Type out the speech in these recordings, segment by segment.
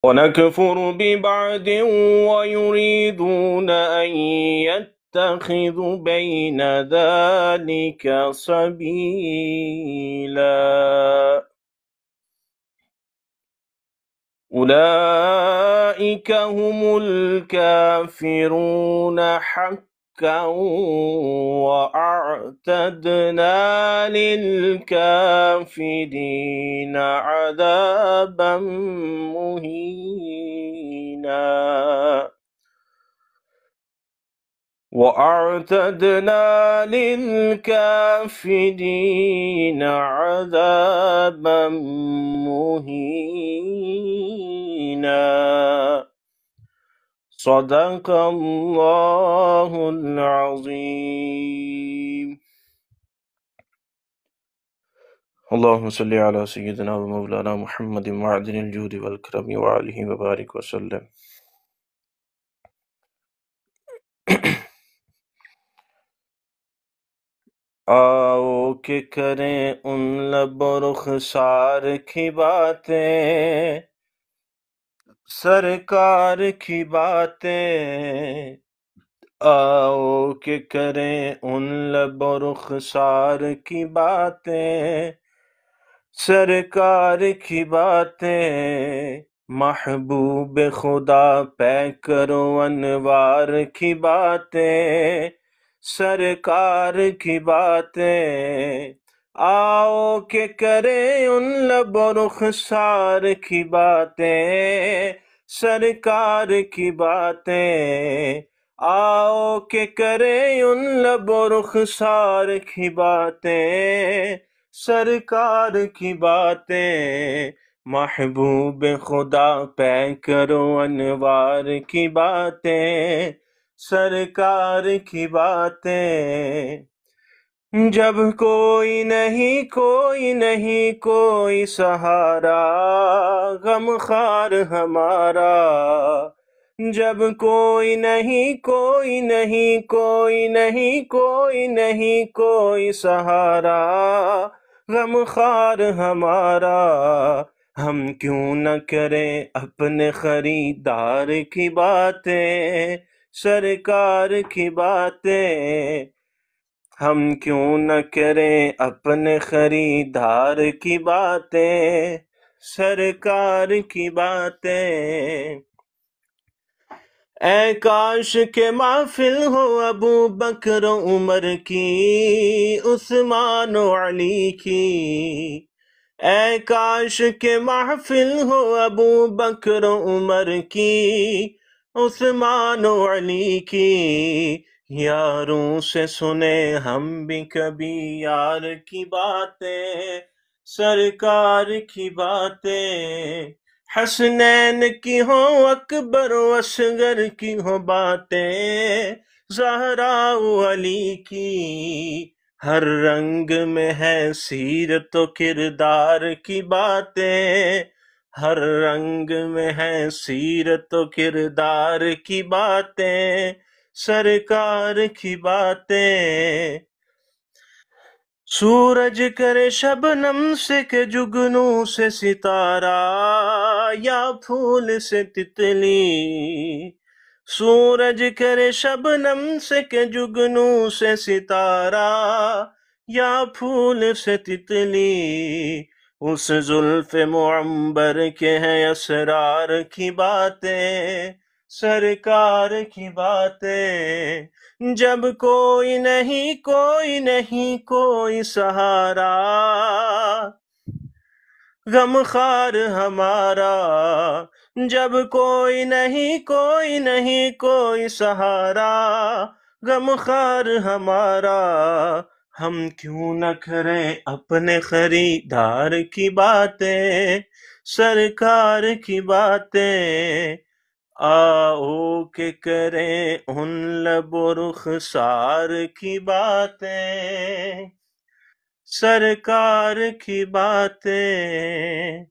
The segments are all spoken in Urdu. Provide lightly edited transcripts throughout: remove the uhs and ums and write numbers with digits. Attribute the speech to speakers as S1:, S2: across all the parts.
S1: ونكفر ببعض ويريدون أن يتخذوا بين ذلك سبيلا أولئك هم الكافرون حقا وأعتدنا للكافرين عذابا مهينا وأعتدنا للكافرين عذابا مهينا صدق الله العظيم. اللهم صل على سيدنا ومولانا محمد معدن الجود والكرم وعليه وبارك وسلم. آؤ کہ کریں ان لب و رخسار کی باتیں، سرکار کی باتیں. آؤ کہ کریں ان لب و رخسار کی باتیں، سرکار کی باتیں. محبوب خدا پیکر و انوار کی باتیں، سرکار کی باتیں. آؤ کہ کریں ان لب و رخسار کی باتیں، سرکار کی باتیں. آؤ کہ کریں ان لب و رخسار کی باتیں، سرکار کی باتیں. محبوب خدا پیکر و انوار کی باتیں، سرکار کی باتیں. جب کوئی نہیں کوئی سہارا، غم خار ہمارا. جب کوئی نہیں کوئی سہارا، غم خار ہمارا. ہم کیوں نہ کریں اپنے خریدار کی باتیں، سرکار کی باتیں. ہم کیوں نہ کریں اپنے خریدار کی باتیں، سرکار کی باتیں. اے کاش کہ محفل ہو ابو بکر و عمر کی، عثمان و علی کی. اے کاش کہ محفل ہو ابو بکر و عمر کی، عثمان و علی کی. یاروں سے سنیں ہم بھی کبھی یار کی باتیں، سرکار کی باتیں. حسنین کی ہوں اکبر و اصغر کی ہوں باتیں، زہرا و علی کی. ہر رنگ میں ہے سیرت و کردار کی باتیں، ہر رنگ میں ہے سیرت و کردار کی باتیں، سرکار کی باتیں. سورج کرے شبنم سے کہ جگنوں سے ستارہ، یا پھول سے تتلی. سورج کرے شبنم سے کہ جگنوں سے ستارہ، یا پھول سے تتلی. اس زلف معمبر کے ہیں اسرار کی باتیں، سرکار کی باتیں. جب کوئی نہیں کوئی سہارا، غم خار ہمارا. جب کوئی نہیں کوئی سہارا، غم خار ہمارا. ہم کیوں نہ کریں اپنے خریدار کی باتیں، سرکار کی باتیں. آؤ کہ کریں ان لب و رخسار کی باتیں، سرکار کی باتیں.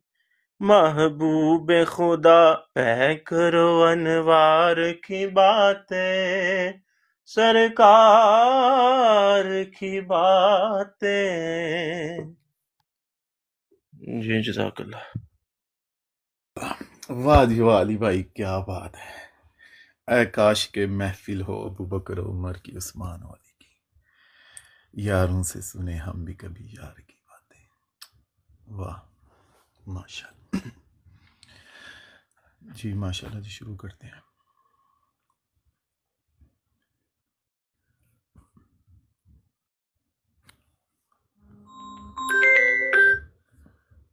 S1: محبوب خدا پیکر و انوار کی باتیں، سرکار کی باتیں. جی جزاک اللہ.
S2: واہ جی واہ علی بھائی، کیا بات ہے! اے کاش کے محفل ہو ابو بکر و عمر کی، عثمان و علی کی، یاروں سے سنے ہم بھی کبھی یار کی باتیں. واہ، ماشاء اللہ. جی ماشاء اللہ جی، شروع کرتے ہیں.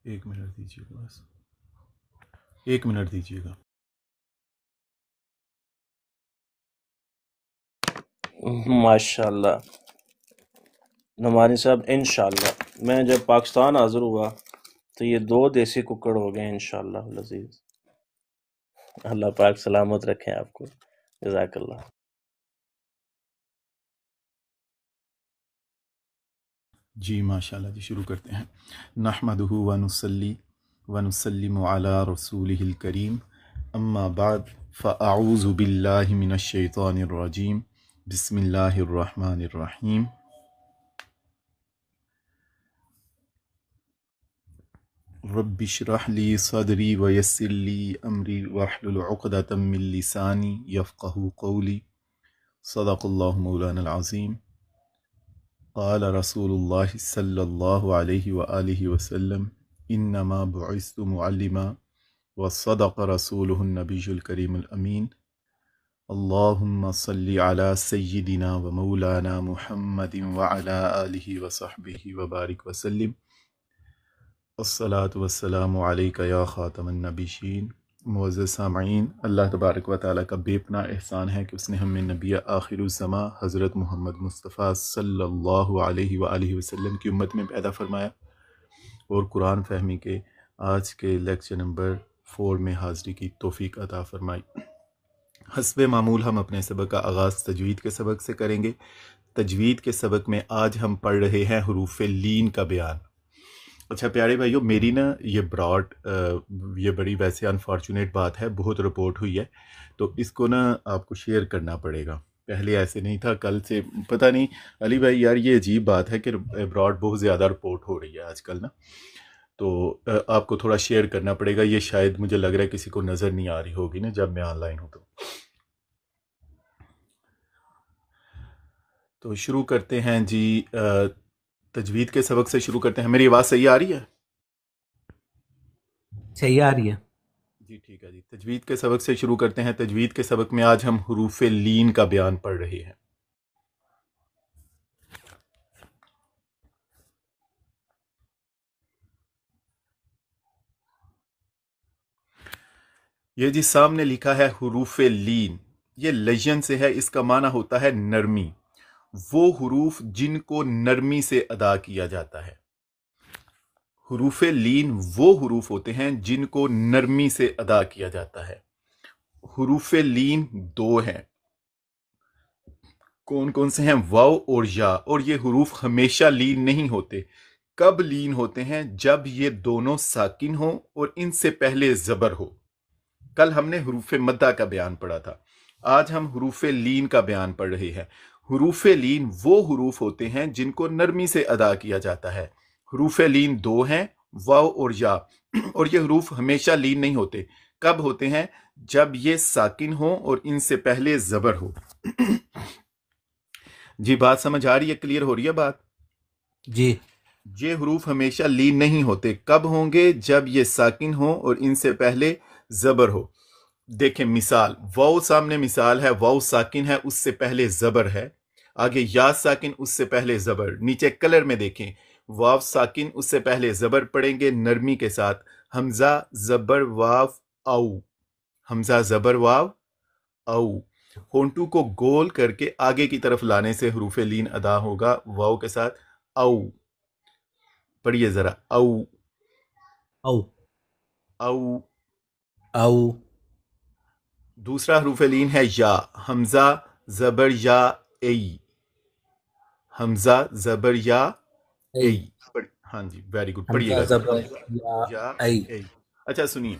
S2: ایک منٹ دیجیے گا، بس 1 منٹ دیجیے گا.
S1: ماشاء اللہ نعمانی صاحب، انشاءاللہ میں جب پاکستان حاضر ہوا تو یہ 2 دیسی ککڑ ہو گئے انشاءاللہ العزیز. اللہ پاک سلامت رکھیں آپ کو، جزاک اللہ.
S2: جی ماشاء اللہ جی، شروع کرتے ہیں. نحمدہ ونصلی ونسلم علی رسولہ الکریم، اما بعد فاعوذ باللہ من الشیطان الرجیم، بسم اللہ الرحمن الرحیم. رب اشرح لی صدری ویسر لی امری واحلل عقدۃ من لسانی یفقہوا قولی. صدق اللہ مولانا العظیم. قال رسول اللہ صلی اللہ علیہ وآلہ وسلم انما بعثت معلما وصدق رسولہ النبی الکریم الامین. اللہم صلی علی سیدنا ومولانا محمد وعلی آلہ وصحبہ وبارک وسلم. الصلاۃ والسلام علیک یا خاتم النبیین. معزز سامعین، اللہ تبارک و تعالیٰ کا بے پناہ احسان ہے کہ اس نے ہمیں نبی آخر الزماں حضرت محمد مصطفیٰ صلی اللہ علیہ وآلہ وسلم کی امت میں پیدا فرمایا اور قرآن فہمی کے آج کے لیکچر نمبر 4 میں حاضری کی توفیق عطا فرمائی. حسب معمول ہم اپنے سبق کا آغاز تجوید کے سبق سے کریں گے. تجوید کے سبق میں آج ہم پڑھ رہے ہیں حروف لین کا بیان. اچھا پیارے بھائیو، میری نا یہ یہ بڑی ویسے انفارچونیٹ بات ہے، بہت رپورٹ ہوئی ہے، تو اس کو نا آپ کو شیئر کرنا پڑے گا. پہلے ایسے نہیں تھا، کل سے پتہ نہیں علی بھائی یار، یہ عجیب بات ہے کہ ابراڈ بہت زیادہ رپورٹ ہو رہی ہے آج کل نا، تو آپ کو تھوڑا شیئر کرنا پڑے گا. یہ شاید مجھے لگ رہا ہے کسی کو نظر نہیں آ رہی ہوگی نا جب میں آن لائن ہوں. تو شروع کرتے ہیں جی. تجوید کے سبق سے شروع کرتے ہیں. میری آواز صحیح آ رہی ہے؟
S3: صحیح آ رہی ہے
S2: جی ٹھیک ہے جی. تجوید کے سبق سے شروع کرتے ہیں. تجوید کے سبق میں آج ہم حروف لین کا بیان پڑھ رہے ہیں. یہ جی سامنے لکھا ہے حروف لین. یہ لین سے ہے، اس کا معنی ہوتا ہے نرمی. وہ حروف جن کو نرمی سے ادا کیا جاتا ہے. حروف لین وہ حروف ہوتے ہیں جن کو نرمی سے ادا کیا جاتا ہے. حروف لین 2 ہیں. کون کون سے ہیں؟ واو اور یا. اور یہ حروف ہمیشہ لین نہیں ہوتے. کب لین ہوتے ہیں؟ جب یہ دونوں ساکن ہوں اور ان سے پہلے زبر ہو. کل ہم نے حروف مدہ کا بیان پڑھا تھا، آج ہم حروف لین کا بیان پڑھ رہے ہیں. حروف لین وہ حروف ہوتے ہیں جن کو نرمی سے ادا کیا جاتا ہے. حروف لین 2 ہیں، واو اور یا. اور یہ حروف ہمیشہ لین نہیں ہوتے. کب ہوتے ہیں؟ جب یہ ساکن ہوں اور ان سے پہلے زبر ہو. جی بات سمجھ آ رہی ہے؟ کلیئر ہو رہی ہے بات؟
S3: جی.
S2: یہ حروف ہمیشہ لین نہیں ہوتے. کب ہوں گے؟ جب یہ ساکن ہوں اور ان سے پہلے زبر ہو. دیکھیں مثال، واو سامنے مثال ہے، واو ساکن ہے، اس سے پہلے زبر ہے. آگے یا ساکن، اس سے پہلے زبر. نیچے کلر میں دیکھیں، واو ساکن، اس سے پہلے زبر پڑیں گے نرمی کے ساتھ. حمزہ زبر واو او، حمزہ زبر واو او. ہونٹو کو گول کر کے آگے کی طرف لانے سے حروف لین ادا ہوگا واو کے ساتھ. او. پڑھیے ذرا، او
S3: او
S2: او.
S3: او.
S2: دوسرا حروف لین ہے یا. حمزہ زبر یا ای، حمزہ زبر یا ای. ہاں جی ویری گڈ. پڑھیے گا یا ای. اچھا سنیے،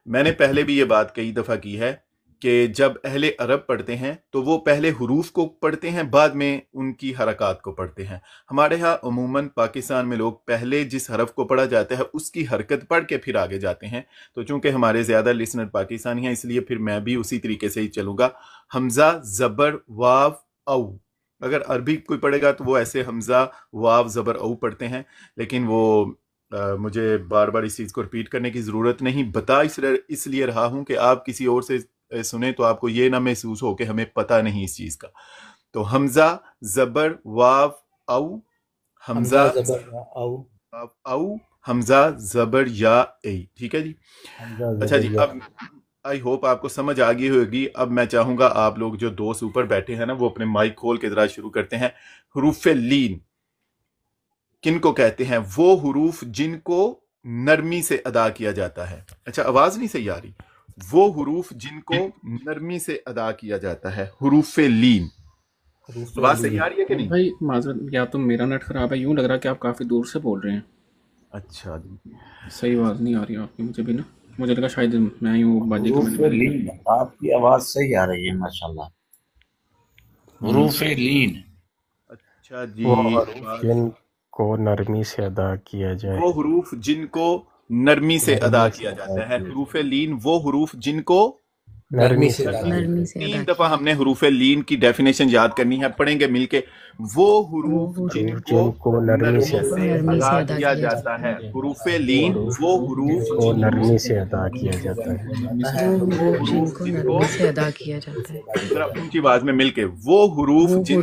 S2: میں نے پہلے بھی یہ بات کئی دفعہ کی ہے کہ جب اہل عرب پڑھتے ہیں تو وہ پہلے حروف کو پڑھتے ہیں، بعد میں ان کی حرکات کو پڑھتے ہیں. ہمارے ہاں عموماً پاکستان میں لوگ پہلے جس حرف کو پڑھا جاتا ہے اس کی حرکت پڑھ کے پھر آگے جاتے ہیں. تو چونکہ ہمارے زیادہ لسنر پاکستانی ہیں، اس لیے پھر میں بھی اسی طریقے سے ہی چلوں گا. حمزہ زبر واو او. اگر عربی کوئی پڑھے گا تو وہ ایسے حمزہ واو زبر او پڑھتے ہیں، لیکن وہ مجھے بار بار اس چیز کو ریپیٹ کرنے کی ضرورت نہیں. بتا اس لیے رہا ہوں کہ آپ کسی اور سے سنیں تو آپ کو یہ نہ محسوس ہو کہ ہمیں پتہ نہیں اس چیز کا. تو حمزہ زبر واو او، حمزہ
S3: زبر او
S2: واو او، حمزہ زبر یا ای. ٹھیک ہے جی. اچھا جی، اب آئی ہوپ آپ کو سمجھ آ گئی ہوگی. اب میں چاہوں گا آپ لوگ جو دوست اوپر بیٹھے ہیں نا وہ اپنے مائک کھول کے ذرا شروع کرتے ہیں. حروف لین کن کو کہتے ہیں؟ وہ حروف جن کو نرمی سے ادا کیا جاتا ہے. اچھا آواز نہیں صحیح آ رہی. وہ حروف جن کو نرمی سے ادا کیا جاتا ہے، حروف لین. آواز صحیح آ رہی ہے کہ نہیں؟
S4: بھائی معذرت، یا تو میرا نیٹ خراب ہے، یوں لگ رہا ہے کہ آپ کافی دور سے بول رہے ہیں.
S2: اچھا جی،
S4: صحیح آواز نہیں آ رہی آپ کی. مجھے بھی نا، مجھے لگا شاید میں یوں باجی کا
S5: حروف لین، آپ کی آواز صحیح آ رہی ہے ماشاءاللہ. حروف لین.
S2: اچھا جی،
S6: وہ حروف جن کو نرمی سے ادا کیا جائے.
S2: وہ حروف جن کو نرمی سے ادا کیا جاتا ہے. حروف لین وہ حروف جن کو
S6: نرمی سے
S7: نرمی سے ادا
S2: 3 دفعہ ہم نے حروف لین کی ڈیفینیشن یاد کرنی ہے، پڑھیں گے مل کے. وہ حروف جن کو نرمی سے ادا کیا جاتا ہے. حروف لین وہ حروف
S6: کو نرمی سے ادا کیا جاتا ہے.
S7: وہ جن کو نرمی سے ادا کیا جاتا ہے.
S2: ذرا اونچی آواز میں مل کے، وہ حروف
S7: جن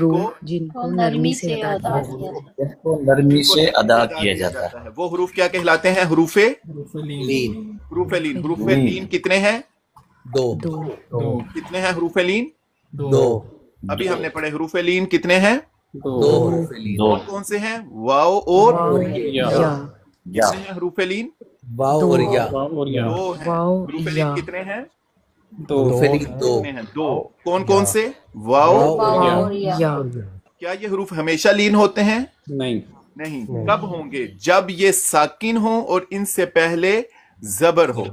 S7: کو نرمی سے ادا کیا جاتا ہے.
S5: جن کو نرمی سے ادا کیا جاتا ہے.
S2: وہ حروف کیا کہلاتے ہیں؟ حروف
S4: لین.
S2: حروف لین. حروف لین کتنے ہیں؟
S3: دو.
S2: کتنے ہیں حروف لین؟
S3: دو.
S2: ابھی ہم نے پڑھے حروف لین کتنے ہیں؟
S5: دو.
S2: کون سے ہیں؟ واو اور
S7: یا
S2: کتنے ہیں حروف لین؟
S3: واو اور یا.
S2: دو ہیں.
S7: واو
S2: حروف لین
S7: یا
S2: کتنے ہیں؟
S4: دو.
S2: کتنے ہیں؟ دو. کون کون سے؟ واو.
S7: یا.
S2: کیا یہ حروف ہمیشہ لین ہوتے ہیں؟ نہیں. کب ہوں گے؟ جب یہ ساکن ہوں اور ان سے پہلے زبر ہو.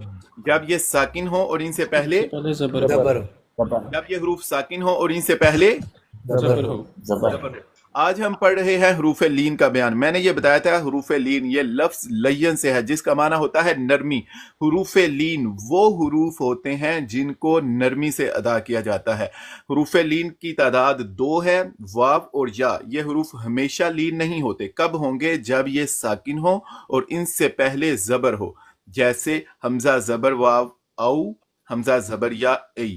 S2: جب یہ ساکن ہو اور ان سے پہلے
S4: زبر.
S2: جب یہ حروف ساکن ہو اور ان سے پہلے
S4: زبر ہو.
S5: زبر.
S2: آج ہم پڑھ رہے ہیں حروف لین کا بیان. میں نے یہ بتایا تھا حروف لین یہ لفظ لین سے ہے جس کا معنی ہوتا ہے نرمی. حروف لین وہ حروف ہوتے ہیں جن کو نرمی سے ادا کیا جاتا ہے. حروف لین کی تعداد 2 ہے، واو اور یا. یہ حروف ہمیشہ لین نہیں ہوتے. کب ہوں گے؟ جب یہ ساکن ہو اور ان سے پہلے زبر ہو، جیسے حمزہ زبر واو او، حمزہ زبر یا ای.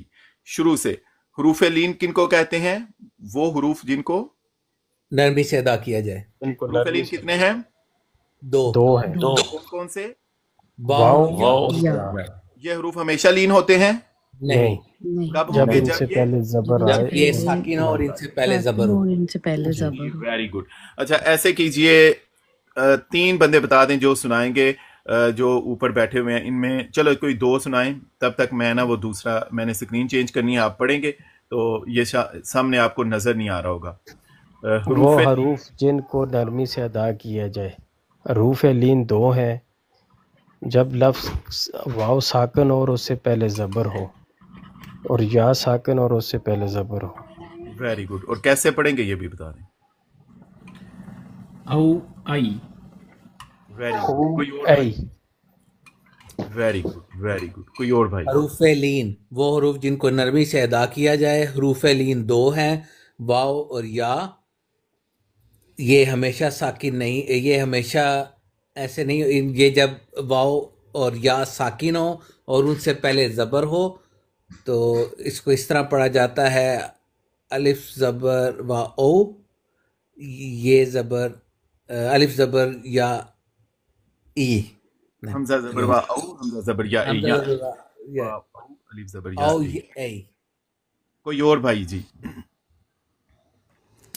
S2: شروع سے حروف لین کن کو کہتے ہیں؟ وہ حروف جن کو
S3: نرمی سے ادا کیا جائے.
S2: حروف لین کتنے ہیں؟
S3: دو
S6: ہیں.
S2: کون سے؟
S6: واو
S7: یا.
S2: یہ حروف ہمیشہ لین ہوتے ہیں.
S3: نہیں.
S2: کب
S6: جب
S2: ہوں گے؟
S6: ان سے پہلے زبر
S3: جب
S6: آئے.
S3: یہ ساکن ہو اور ان سے پہلے زبر ہو.
S7: ان سے پہلے زبر.
S2: Very good. اچھا ایسے کیجئے 3 بندے بتا دیں جو سنائیں گے، جو اوپر بیٹھے ہوئے ہیں ان میں. چلو کوئی 2 سنائیں، تب تک میں نا وہ دوسرا میں نے اسکرین چینج کرنی ہے، آپ پڑھیں گے تو یہ سامنے آپ کو نظر نہیں آ رہا ہوگا.
S6: وہ حروف جن کو نرمی سے ادا کیا جائے. حروف لین 2 ہیں، جب لفظ واو ساکن اور اس سے پہلے زبر ہو، اور یا ساکن اور اس سے پہلے زبر ہو.
S2: Very good. اور کیسے پڑھیں گے یہ بھی بتا دیں.
S4: او آئی.
S2: Very good. کوئی اور بھائی؟
S3: حروف لین وہ حروف جن کو نرمی سے ادا کیا جائے. حروف لین 2 ہیں، واو اور یا. یہ ہمیشہ ساکن نہیں، یہ ہمیشہ ایسے نہیں. یہ جب واو اور یا ساکن ہو اور ان سے پہلے زبر ہو تو اس کو اس طرح پڑھا جاتا ہے الف زبر و او. یہ زبر الف زبر یا ای.
S2: حمزہ زبر وا او، حمزہ زبر یا ای. الف زبر یا ای. کوئی اور بھائی؟ جی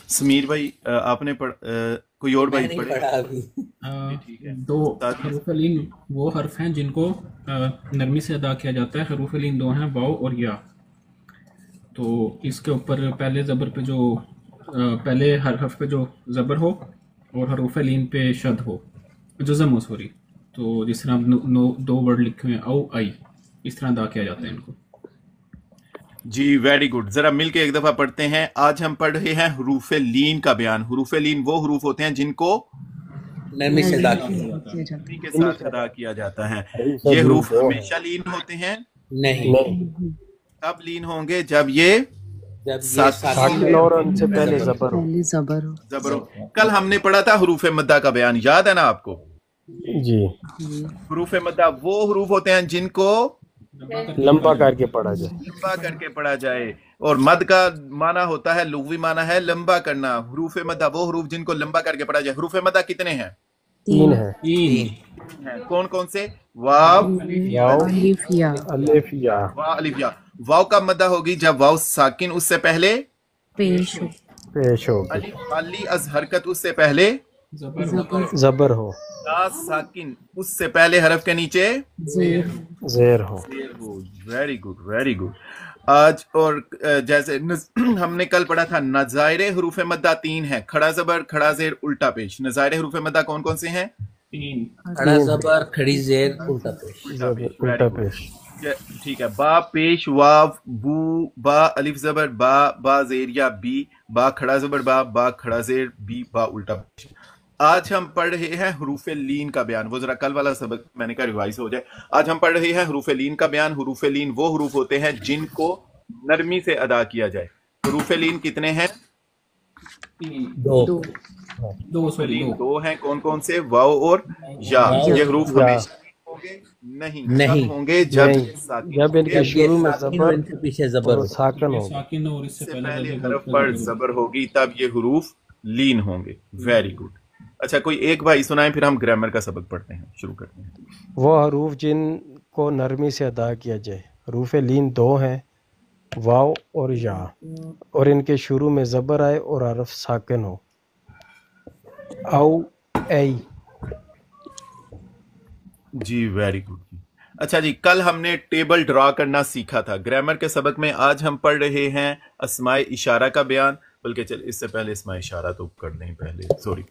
S2: سمیر بھائی آپ نے کوئی اور بھائی پڑھے؟
S4: 2 حروف لین وہ حرف ہیں جن کو نرمی سے ادا کیا جاتا ہے. حروف لین 2 ہیں، واو اور یا. تو اس کے اوپر پہلے زبر پہ جو پہلے حرف پہ جو زبر ہو اور حروف لین پہ شد ہو، جزم ہو، سوری. تو جس طرح 2 ورڈ لکھے ہوئے ہیں او آئی، اس طرح ادا کیا جاتا ہے ان کو.
S2: جی ویری گڈ. ذرا مل کے ایک دفعہ پڑھتے ہیں. آج ہم پڑھ رہے ہیں حروف لین کا بیان. حروف لین وہ حروف ہوتے ہیں جن کو
S3: نرمی سے ادا کیا
S2: نرمی کے ساتھ ادا کیا جاتا ہے. یہ حروف ہمیشہ لین ہوتے ہیں؟
S3: نہیں.
S2: کب لین ہوں گے؟ جب یہ
S3: جب
S6: ساکن اور ان سے پہلے زبر ہو.
S7: پہلے زبر ہو.
S2: زبر ہو. کل ہم نے پڑھا تھا حروف مدہ کا بیان، یاد ہے نا آپ کو؟
S6: جی.
S2: حروف مدہ وہ حروف ہوتے ہیں جن کو
S6: لمبا کر کے پڑھا جائے.
S2: لمبا کر کے پڑھا جائے. اور مد کا معنی ہوتا ہے، لغوی معنی ہے لمبا کرنا. حروف مدہ وہ حروف جن کو لمبا کر کے پڑھا جائے. حروف مدہ کتنے ہیں؟
S6: 3 ہیں.
S2: کون کون سے؟ واو،
S6: واو،
S7: الف یا.
S6: الف یا.
S2: واو الف یا. واو کا مدہ ہوگی جب واو ساکن اس سے پہلے
S7: پیش ہو.
S6: پیش ہو.
S2: الف خالی از حرکت اس سے پہلے
S6: زبر ہو.
S2: تا ساکن اس سے پہلے حرف کے نیچے
S6: زیر ہو.
S2: Very good very good. آج اور جیسے ہم نے کل پڑھا تھا نظائر حروف مدہ 3 ہیں، کھڑا زبر، کھڑا زیر، الٹا پیش. نظائر حروف مدہ کون کون سے ہیں؟
S3: کھڑا زبر، کھڑی زیر، الٹا پیش.
S6: الٹا پیش.
S2: ٹھیک ہے. با پیش، واو، بو، با الف زبر، با، با زیر یا بی، با کھڑا زبر، با، با کھڑا زیر، بی، با الٹا پیش. آج ہم پڑھ رہے ہیں حروف لین کا بیان. وہ ذرا کل والا سبق میں نے کہا ریوائز ہو جائے. آج ہم پڑھ رہے ہیں حروف لین کا بیان. حروف لین وہ حروف ہوتے ہیں جن کو نرمی سے ادا کیا جائے. حروف لین کتنے ہیں؟
S3: 2.
S2: دو ہیں. کون کون سے؟ واو اور یا. یہ حروف ہمیشہ ہوں گے؟ نہیں ہوں گے جب
S6: جب ان کے شروع میں زبر
S3: ان کے پیچھے زبر
S6: اور ساکن ہو.
S4: اور اس
S2: سے پہلے حرف پر زبر ہوگی تب یہ حروف لین ہوں گے. Very good. اچھا کوئی ایک بھائی سنائیں، پھر ہم گرامر کا سبق پڑھتے ہیں. شروع کرتے ہیں.
S6: وہ حروف جن کو نرمی سے ادا کیا جائے. حروف لین 2 ہیں، واو اور یا، اور ان کے شروع میں زبر آئے اور حرف ساکن ہو. او، ای.
S2: جی ویری گڈ. اچھا جی، کل ہم نے ٹیبل ڈرا کرنا سیکھا تھا گرامر کے سبق میں. آج ہم پڑھ رہے ہیں اسماء اشارہ کا بیان. بلکہ چل اس سے پہلے اسماء اشارہ تو کر لیں پہلے، سوری.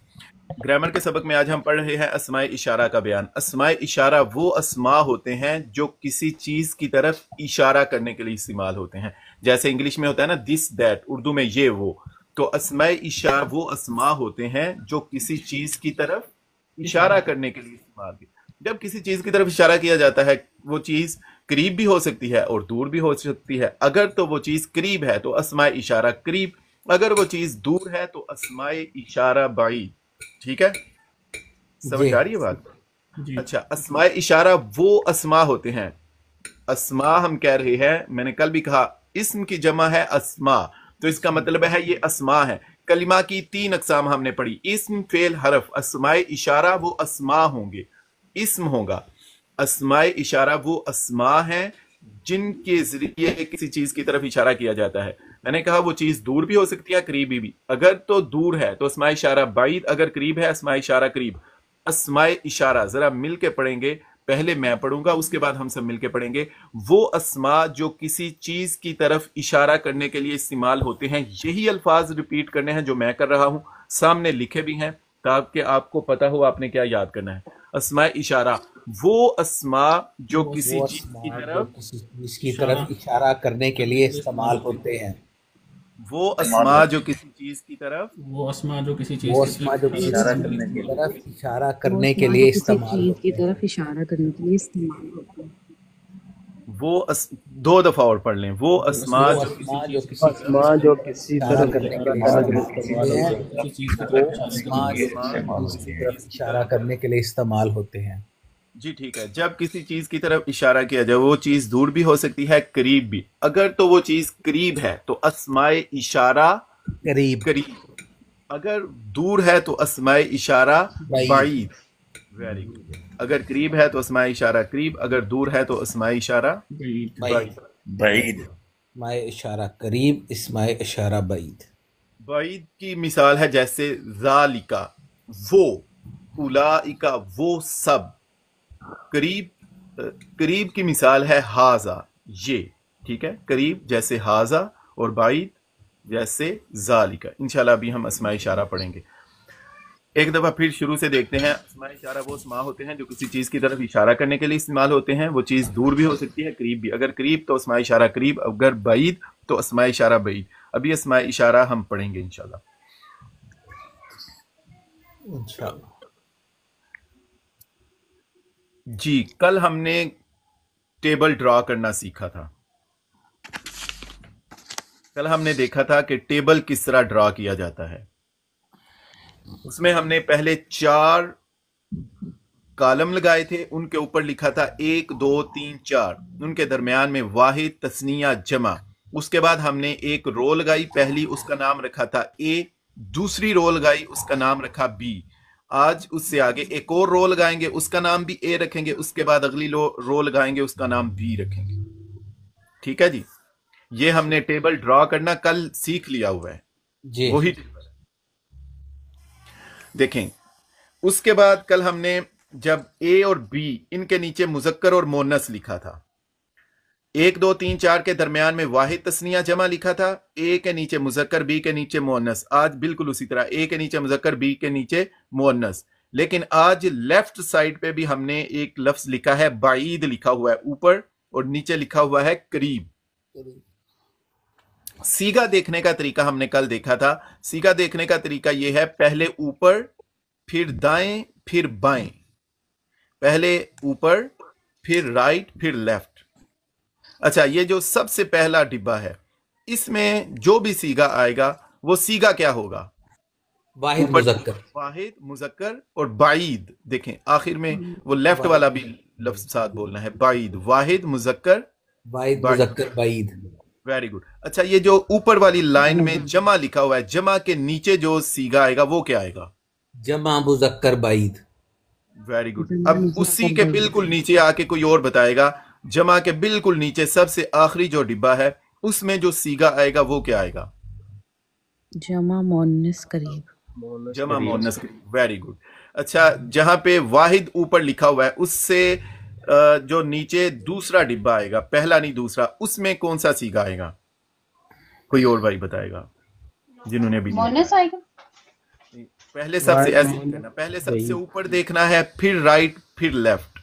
S2: گرامر کے سبق میں آج ہم پڑھ رہے ہیں اسماء اشارہ کا بیان. اسماء اشارہ وہ اسماء ہوتے ہیں جو کسی چیز کی طرف اشارہ کرنے کے لیے استعمال ہوتے ہیں. جیسے انگلش میں ہوتا ہے نا دس دیٹ، اردو میں یہ وہ. تو اسماء اشارہ وہ اسماء ہوتے ہیں جو کسی چیز کی طرف اشارہ کرنے کے لیے استعمال ہوتے ہیں. جب کسی چیز کی طرف اشارہ کیا جاتا ہے، وہ چیز قریب بھی ہو سکتی ہے اور دور بھی ہو سکتی ہے. اگر تو وہ چیز قریب ہے تو اسماء اشارہ قریب، اگر وہ چیز دور ہے تو اسماء اشارہ بعید. ٹھیک ہے، سمجھ آ رہی ہے بات؟ اچھا، اسماء اشارہ وہ اسماء ہوتے ہیں. اسماء ہم کہہ رہے ہیں، میں نے کل بھی کہا اسم کی جمع ہے اسماء، تو اس کا مطلب ہے یہ اسماء ہے. کلمہ کی 3 اقسام ہم نے پڑھی، اسم، فعل، حرف. اسماء اشارہ وہ اسماء ہوں گے، اسم ہوگا. اسماء اشارہ وہ اسماء ہیں جن کے ذریعے کسی چیز کی طرف اشارہ کیا جاتا ہے. میں نے کہا وہ چیز دور بھی ہو سکتی ہے، قریب بھی. اگر تو دور ہے تو اسماء اشارہ بعید، اگر قریب ہے اسماء اشارہ قریب. اسماء اشارہ ذرا مل کے پڑھیں گے، پہلے میں پڑھوں گا اس کے بعد ہم سب مل کے پڑھیں گے. وہ اسماء جو کسی چیز کی طرف اشارہ کرنے کے لیے استعمال ہوتے ہیں. یہی الفاظ ریپیٹ کرنے ہیں جو میں کر رہا ہوں، سامنے لکھے بھی ہیں تاکہ آپ کو پتہ ہو آپ نے کیا یاد کرنا ہے. اسماء اشارہ وہ اسماء جو کسی چیز کی طرف
S3: اشارہ کرنے کے لیے استعمال ہوتے ہیں.
S2: وہ اسماء جو کسی چیز کی طرف
S3: اشارہ کرنے کے لیے استعمال ہوتے ہیں.
S2: وہ 2 دفعہ اور پڑھ لیں. وہ اسماء
S6: جو کسی طرف
S3: اشارہ کرنے کے لیے استعمال ہوتے ہیں.
S2: جی ٹھیک ہے. جب کسی چیز کی طرف اشارہ کیا جائے، وہ چیز دور بھی ہو سکتی ہے، قریب بھی. اگر تو وہ چیز قریب ہے تو اسماء اشارہ قریب، اگر دور ہے تو اسماء اشارہ بعید. Very good. اگر قریب ہے تو اسماء اشارہ قریب، اگر دور ہے تو اسماء اشارہ
S5: بعید.
S3: اسماء اشارہ قریب، اسماء اشارہ بعید.
S2: بعید کی مثال ہے جیسے ذالکا وہ، اولئک وہ سب. قریب کی مثال ہے ہاذا یہ. ٹھیک ہے، قریب جیسے ہاذا اور بعید جیسے ذالکا. انشاءاللہ ابھی ہم اسماء اشارہ پڑھیں گے. ایک دفعہ پھر شروع سے دیکھتے ہیں. اسماء اشارہ وہ اسماء ہوتے ہیں جو کسی چیز کی طرف اشارہ کرنے کے لیے استعمال ہوتے ہیں. وہ چیز دور بھی ہو سکتی ہے، قریب بھی. اگر قریب تو اسماء اشارہ قریب، اگر بعید تو اسماء اشارہ بعید. ابھی اسماء اشارہ ہم پڑھیں گے انشاءاللہ.
S3: انشاءاللہ.
S2: جی کل ہم نے ٹیبل ڈرا کرنا سیکھا تھا. کل ہم نے دیکھا تھا کہ ٹیبل کس طرح ڈرا کیا جاتا ہے. اس میں ہم نے پہلے 4 کالم لگائے تھے، ان کے اوپر لکھا تھا 1 2 3 4، ان کے درمیان میں واحد، تثنیہ، جمع. اس کے بعد ہم نے ایک رو لگائی، پہلی اس کا نام رکھا تھا A، دوسری رو لگائی اس کا نام رکھا B. آج اس سے آگے ایک اور رو لگائیں گے، اس کا نام بھی A رکھیں گے، اس کے بعد اگلی رو لگائیں گے، اس کا نام B رکھیں گے. ٹھیک ہے جی. یہ ہم نے ٹیبل ڈرا کرنا کل سیکھ لیا ہوا ہے.
S3: جی
S2: وہی دیکھیں. اس کے بعد کل ہم نے جب A اور B ان کے نیچے مذکر اور مؤنث لکھا تھا، 1 2 3 4 کے درمیان میں واحد، تثنیہ، جمع لکھا تھا، A کے نیچے مذکر، B کے نیچے مؤنث. آج بالکل اسی طرح A کے نیچے مذکر، B کے نیچے مؤنث. لیکن آج لیفٹ سائڈ پہ بھی ہم نے ایک لفظ لکھا ہے، بعید لکھا ہوا ہے اوپر، اور نیچے لکھا ہوا ہے قریب. سیگا دیکھنے کا طریقہ ہم نے کل دیکھا تھا. سیگا دیکھنے کا طریقہ یہ ہے، پہلے اوپر، پھر دائیں، پھر بائیں. پہلے اوپر، پھر رائٹ، پھر لیفٹ. اچھا، یہ جو سب سے پہلا ڈبہ ہے، اس میں جو بھی سیگا آئے گا وہ سیگا کیا ہوگا؟
S3: واحد مذکر.
S2: واحد مذکر اور بعید. دیکھیں آخر میں وہ لیفٹ والا بھی لفظ ساتھ بولنا ہے، بعید. واحد مذکر،
S3: واحد مذکر بعید.
S2: Very good. اچھا، یہ جو اوپر والی لائن میں جمع لکھا ہوا ہے، جمع کے نیچے جو سیگا آئے گا وہ کیا آئے گا؟
S3: جمع مذکر بعید.
S2: Very good. اب اسی کے بالکل نیچے آ کے کوئی اور بتائے گا، جمع کے بالکل نیچے سب سے آخری جو ڈبہ ہے اس میں جو سیگا آئے گا وہ کیا آئے گا؟
S7: جمع مؤنث قریب.
S2: جمع مؤنث قریب. Very good. اچھا، جہاں پہ واحد اوپر لکھا ہوا ہے اس سے جو نیچے دوسرا ڈبہ آئے گا، پہلا نہیں دوسرا، اس میں کون سا سیگا آئے گا؟ کوئی اور بھائی بتائے گا جنہوں نے بھی
S8: مؤنث آئے گا.
S2: پہلے سب سے ایسے ہی کرنا، پہلے سب سے اوپر دیکھنا ہے، پھر رائٹ، پھر لیفٹ.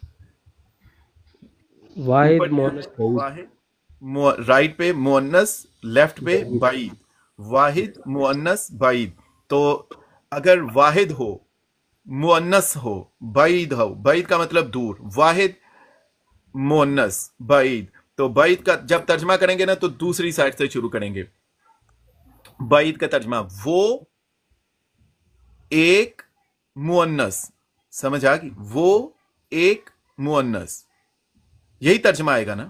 S6: واحد مؤنث
S2: واحد، رائٹ پہ مؤنث، لیفٹ پہ بعید. واحد مؤنث بعید. تو اگر واحد ہو، مؤنث ہو، بعید ہو، بعید کا مطلب دور، واحد مؤنث بعید، تو بعید کا جب ترجمہ کریں گے نا تو دوسری سائڈ سے شروع کریں گے. بعید کا ترجمہ وہ ایک مؤنث. سمجھ آ گئی؟ وہ ایک مؤنث، یہی ترجمہ آئے گا نا؟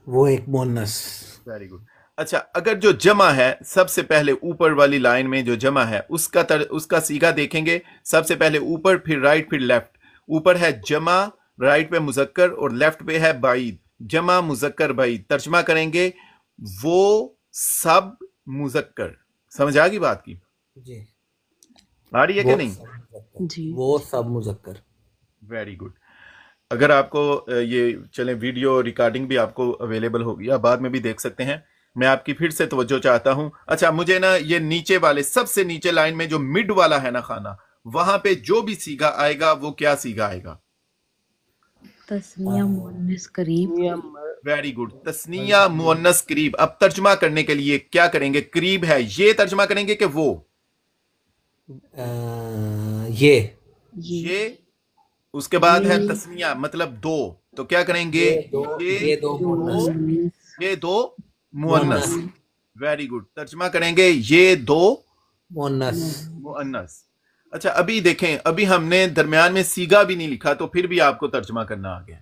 S3: وہ ایک مؤنث.
S2: Very good. اچھا، اگر جو جمع ہے، سب سے پہلے اوپر والی لائن میں جو جمع ہے اس کا سیگا دیکھیں گے. سب سے پہلے اوپر، پھر رائٹ، پھر لیفٹ. اوپر ہے جمع، رائٹ پہ مذکر اور لیفٹ پہ ہے بعید. جمع مذکر بعید. ترجمہ کریں گے وہ سب مذکر. سمجھ آ گئی بات کی؟
S3: جی
S2: آ رہی ہے کہ نہیں؟
S7: جی.
S3: وہ سب مذکر.
S2: Very good. اگر آپ کو یہ چلیں ویڈیو ریکارڈنگ بھی آپ کو اویلیبل ہوگی، آپ بعد میں بھی دیکھ سکتے ہیں. میں آپ کی پھر سے توجہ چاہتا ہوں. اچھا، مجھے نا یہ نیچے والے سب سے نیچے لائن میں جو مڈ والا ہے نا خانہ، وہاں پہ جو بھی سیگا آئے گا وہ کیا سیگا آئے گا؟
S7: تثنیہ مؤنث قریب.
S2: Very good. تثنیہ مؤنث قریب. اب ترجمہ کرنے کے لیے کیا کریں گے؟ قریب ہے یہ ترجمہ کریں گے کہ وہ؟ یہ. اس کے بعد ہے تثنیہ مطلب دو، تو کیا کریں گے؟
S3: یہ دو مؤنث.
S2: یہ دو مؤنث. Very good. ترجمہ کریں گے یہ دو مؤنث. اچھا، ابھی دیکھیں، ابھی ہم نے درمیان میں سیگا بھی نہیں لکھا تو پھر بھی آپ کو ترجمہ کرنا آ گیا.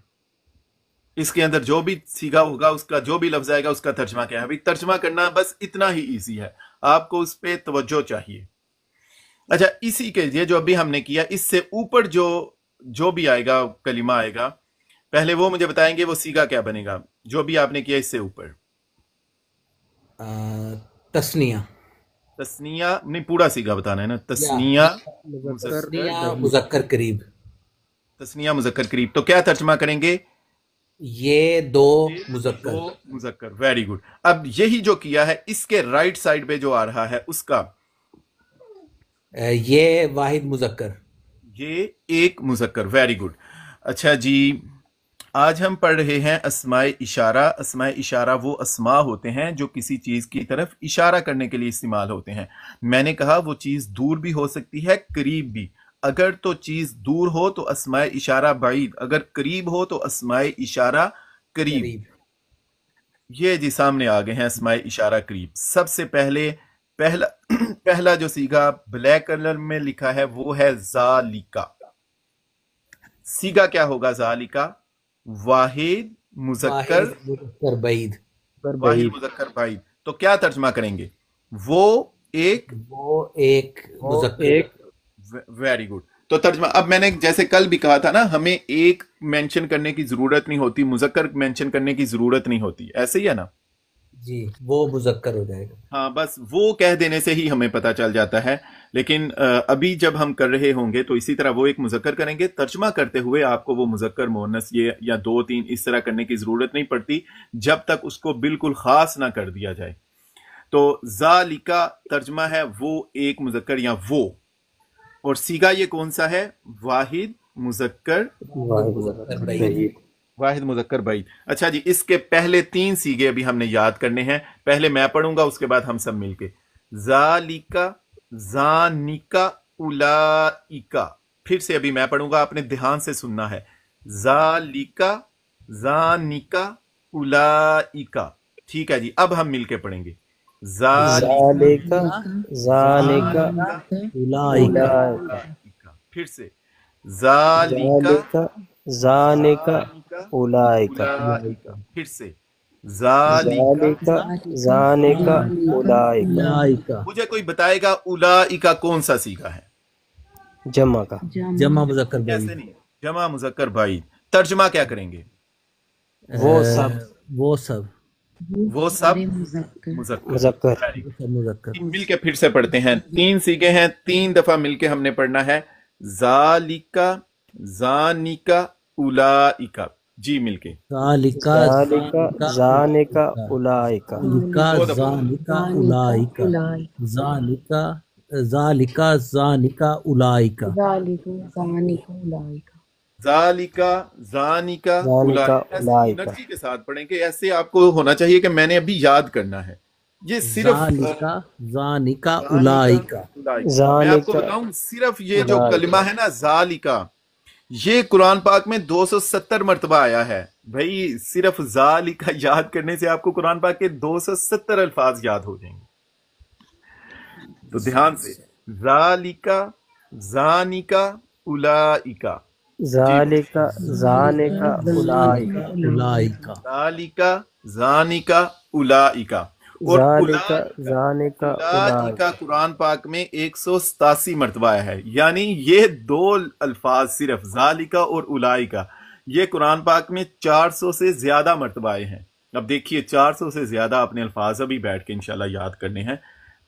S2: اس کے اندر جو بھی سیگا ہوگا، اس کا جو بھی لفظ آئے گا اس کا ترجمہ کیا ہے. ابھی ترجمہ کرنا بس اتنا ہی ایزی ہے، آپ کو اس پہ توجہ چاہیے. اچھا، اسی کے لیے جو ابھی ہم نے کیا، اس سے اوپر جو بھی آئے گا کلمہ آئے گا، پہلے وہ مجھے بتائیں گے وہ سیگا کیا بنے گا جو بھی آپ نے کیا اس سے اوپر.
S3: تثنیہ.
S2: تثنیہ نہیں، پورا سیگا بتانا ہے نا. تثنیہ
S3: مذکر قریب.
S2: تثنیہ مذکر قریب. تو کیا ترجمہ کریں گے؟
S3: یہ دو مذکر.
S2: مذکر. Very good. اب یہی جو کیا ہے، اس کے رائٹ سائڈ پہ جو آ رہا ہے اس کا
S3: یہ واحد مذکر،
S2: یہ ایک مذکر. Very good. اچھا جی، آج ہم پڑھ رہے ہیں اسماء اشارہ. اسماء اشارہ وہ اسماء ہوتے ہیں جو کسی چیز کی طرف اشارہ کرنے کے لیے استعمال ہوتے ہیں. میں نے کہا وہ چیز دور بھی ہو سکتی ہے، قریب بھی. اگر تو چیز دور ہو تو اسماء اشارہ بعید، اگر قریب ہو تو اسماء اشارہ قریب. یہ جی سامنے آ گئے ہیں اسماء اشارہ قریب. سب سے پہلا جو سیگا بلیک کلر میں لکھا ہے وہ ہے ذالکا. سیگا کیا ہوگا ذالکا؟ واحد مذکر
S3: بعید.
S2: واحد مذکر بعید. تو کیا ترجمہ کریں گے؟ وہ ایک
S3: مذکر.
S2: Very good. تو ترجمہ اب میں نے جیسے کل بھی کہا تھا نا، ہمیں ایک مینشن کرنے کی ضرورت نہیں ہوتی، مذکر مینشن کرنے کی ضرورت نہیں ہوتی. ایسے ہی ہے نا
S3: جی، وہ مذکر ہو جائے گا.
S2: ہاں، بس وہ کہہ دینے سے ہی ہمیں پتہ چل جاتا ہے. لیکن ابھی جب ہم کر رہے ہوں گے تو اسی طرح وہ ایک مذکر کریں گے. ترجمہ کرتے ہوئے آپ کو وہ مذکر مؤنث یہ یا 2 3 اس طرح کرنے کی ضرورت نہیں پڑتی جب تک اس کو بالکل خاص نہ کر دیا جائے. تو ذالکا ترجمہ ہے وہ ایک مذکر یا وہ. اور سیگا یہ کون سا ہے؟ واحد مذکر واحد مذکر بعید. اچھا جی، اس کے پہلے 3 سیگے ابھی ہم نے یاد کرنے ہیں. پہلے میں پڑھوں گا، اس کے بعد ہم سب مل کے. ذالکا، ذانکا، اولائکا. پھر سے ابھی میں پڑھوں گا، آپ نے دھیان سے سننا ہے. ذالکا، ذانکا، اولائکا. ٹھیک ہے جی، اب ہم مل کے پڑھیں گے.
S6: ذالکا، ذانکا، اولئک.
S2: پھر سے ذالکا،
S6: ذانکا، اولئک.
S2: پھر سے ذالکا،
S6: ذانکا، اولئک.
S2: مجھے کوئی بتائے گا اولئکا کون سا سیگا ہے؟
S6: جمع کا.
S3: جمع مذکر بعید.
S2: کیسے نہیں؟ جمع مذکر بعید. ترجمہ کیا کریں گے؟
S6: وہ سب مذکر.
S2: مل کے پھر سے پڑھتے ہیں. 3 سیگے ہیں، 3 دفعہ مل کے ہم نے پڑھنا ہے. ذالکا، ذانکا، اولئک. جی مل کے.
S6: ذالکا، ذانکا، اولئک.
S3: ذالکا، ذانکا، اولئک.
S2: ذالکا، ذانکا، اولئک. انرجی کے ساتھ پڑھیں گے. ایسے آپ کو ہونا چاہیے کہ میں نے ابھی یاد کرنا ہے. یہ صرف
S3: ذالکا، ذانکا، اولئک.
S2: میں آپ کو بتاؤں، صرف یہ جو کلمہ ہے نا ذالکا، یہ قرآن پاک میں 270 مرتبہ آیا ہے. بھائی صرف ذالکا یاد کرنے سے آپ کو قرآن پاک کے 270 الفاظ یاد ہو جائیں گے. تو دھیان سے. ذالکا، ذانکا، اولئک.
S6: ذالکا، ذانکا، اولئک.
S2: ذالکا، ذانکا، اولئک. اور
S6: ذالکا، ذانکا،
S2: اولئک قرآن پاک میں 187 مرتبہ آیا ہے. یعنی یہ 2 الفاظ صرف ذالکا اور اولئک یہ قرآن پاک میں 400 سے زیادہ مرتبہ آئے ہیں. اب دیکھیے 400 سے زیادہ اپنے الفاظ ابھی بیٹھ کے انشاءاللہ یاد کرنے ہیں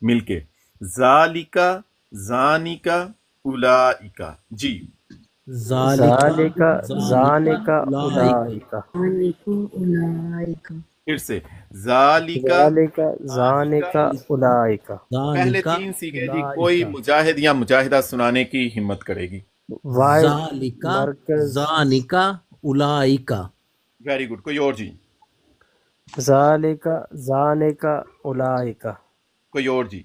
S2: مل کے. ذالکا، ذانکا، اولئک. جی
S6: ذالکا، ذانکا، اولئک.
S2: پھر سے ذالکا،
S6: ذالکا، ذانکا، اولئک.
S2: پہلے 3 سیکھے جی. کوئی مجاہد یا مجاہدہ سنانے کی ہمت کرے گی؟
S3: ذالکا، ذانکا، اولئک.
S2: Very good. کوئی اور جی؟
S6: ذالکا، ذانکا، اولئک.
S2: کوئی اور جی؟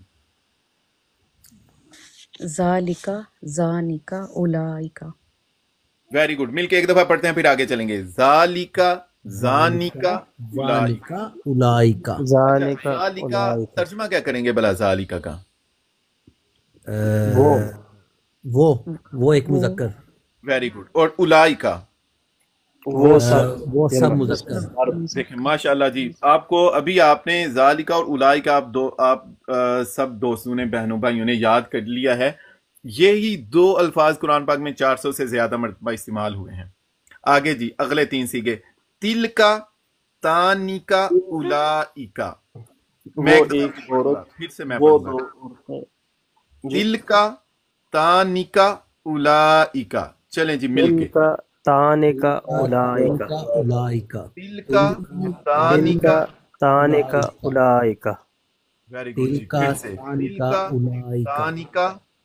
S7: ذالکا، ذانکا، اولئک.
S2: Very good. مل کے ایک دفعہ پڑھتے ہیں پھر آگے چلیں گے. ذالکا، ذانکا، اولئک.
S3: اولئک.
S6: ذالکا،
S2: ذالکا
S6: اولئک.
S2: ترجمہ کیا کریں گے بلا ذالکا کا؟
S3: وہ ایک مذکر.
S2: Very good. اور اولئک؟
S6: وہ سب
S3: مذکر.
S2: دیکھیں ماشاءاللہ جی، آپ کو ابھی آپ نے ذالکا اور اولئک آپ سب دوستوں نے، بہنوں بھائیوں نے یاد کر لیا ہے. یہی 2 الفاظ قرآن پاک میں 400 سے زیادہ مرتبہ استعمال ہوئے ہیں. آگے جی اگلے 3 سیگے. تلکا، تانکا، اولئک. میں پھر سے میں پڑھوں گا. تلکا، تانکا، اولئک. چلیں جی مل کے.
S6: تانکا، اولئک.
S2: تلکا، تانکا،
S6: تانکا، اولئک.
S2: Very good. پھر سے تلکا، تانکا،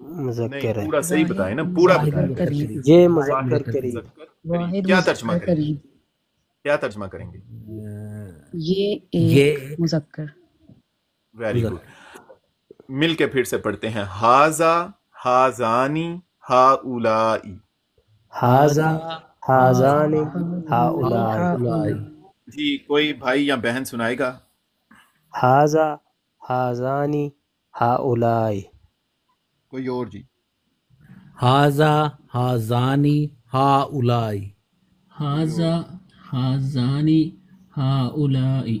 S6: مذکر ہے،
S2: پورا صحیح بتائیں نا، پورا
S7: واحد
S2: بتائیں.
S7: قریب،
S6: یہ مذکر قریب،
S2: مذکر قریب.
S7: واحد
S2: کیا ترجمہ
S7: مذکر
S2: کریں گے؟
S7: قریب،
S2: کیا ترجمہ کریں گے؟
S7: یہ
S3: یہ
S7: ایک مذکر،
S2: ویری گڈ. مل کے پھر سے پڑھتے ہیں. ہاذا ہاذانی ہاؤلائی.
S6: ہاذا ہاذان ہاؤلائی،
S3: ہاؤلائی،
S2: جی کوئی بھائی یا بہن سنائے گا؟
S6: ہاذا ہاذانی ہاؤلائی،
S2: کوئی اور جی؟
S3: ہاذا ہاذانی ہاؤلائی،
S4: ہاذا ہاذانی ہاؤلائی،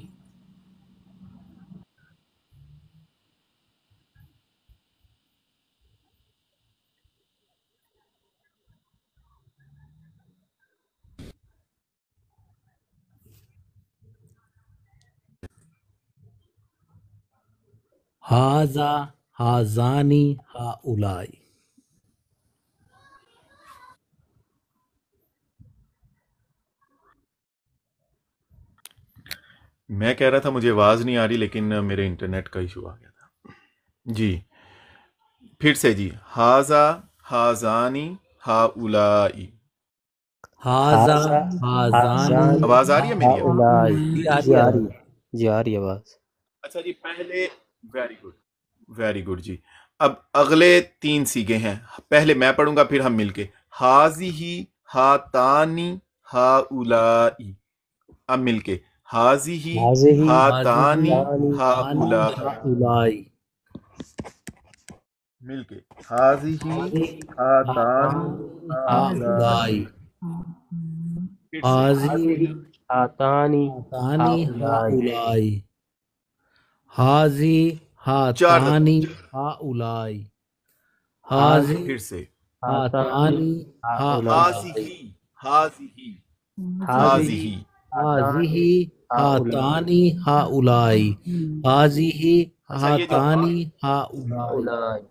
S3: ہاذا ہاذانی ہاؤلائی.
S2: میں کہہ رہا تھا مجھے آواز نہیں آ رہی، لیکن میرے انٹرنیٹ کا ایشو آ گیا تھا. جی پھر سے جی. ہاذا ہاذانی ہاؤلائی.
S3: ہاذا
S6: ہاذا
S3: ہاذانی
S6: ہاذان
S2: آواز آ رہی ہے میری؟
S6: ہاؤلائی،
S3: جی آ
S6: جی
S3: رہی
S6: آ
S3: ہے.
S6: رہی ہے، جی آ رہی ہے آواز.
S2: اچھا جی پہلے ویری گڈ، ویری گڈ جی. اب اگلے 3 سیگے ہیں. پہلے میں پڑھوں گا پھر ہم مل کے. ہاذیہی ہاتانی ہاؤلائی. اب مل کے. ہاذیہی
S6: ہاذہی
S2: ہاتانی
S6: ہاتانی
S2: ہاؤلائی.
S3: ہاؤلائی،
S2: مل کے. ہاذیہی ہاتانی ہاؤلائی.
S3: ہاؤلائی،
S2: پھر سے.
S3: ہاذی
S6: ہاتانی
S3: ہاتانی
S6: ہاؤلائی،
S3: ہاؤلائی، ہاذی
S2: 4 دفعہ.
S3: ہاتانی ہاؤلائی،
S6: ہاذی
S3: ہاذی
S2: پھر سے.
S6: ہاتانی
S3: ہاتانی
S6: ہاؤلائی،
S2: ہاذیہی ہاذیہی
S6: ہاذی
S2: ہاذیہی.
S3: ہاذی
S6: ہاؤلائی،
S3: ہاتانی ہاؤلائی، ہاذی
S2: اچھا یہ جو
S3: ہاتانی ہاؤلائی.
S6: ہاؤلائی.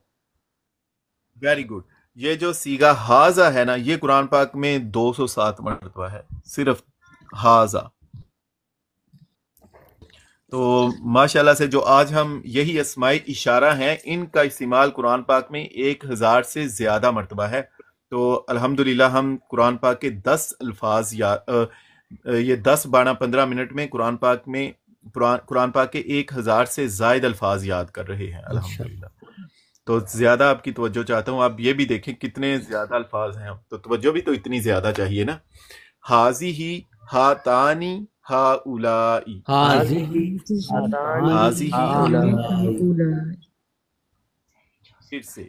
S2: Very good. یہ جو سیگا ہاذا ہے نا، یہ قرآن پاک میں 207 مرتبہ ہے صرف ہاذا. تو ماشاءاللہ سے جو آج ہم یہی اسماء اشارہ ہیں، ان کا استعمال قرآن پاک میں 1000 سے زیادہ مرتبہ ہے. تو الحمدللہ ہم قرآن پاک کے 10 الفاظ یہ 10 12 15 منٹ میں قرآن پاک کے 1000 سے زائد الفاظ یاد کر رہے ہیں الحمدللہ. تو زیادہ آپ کی توجہ چاہتا ہوں. آپ یہ بھی دیکھیں کتنے زیادہ الفاظ ہیں، تو توجہ بھی تو اتنی زیادہ چاہیے نا. ہاذیہی ہاتانی ہاؤلائی.
S3: ہاذی
S6: ہاتانی
S2: ہاذیہی
S6: ہاؤلائی،
S2: پھر سے.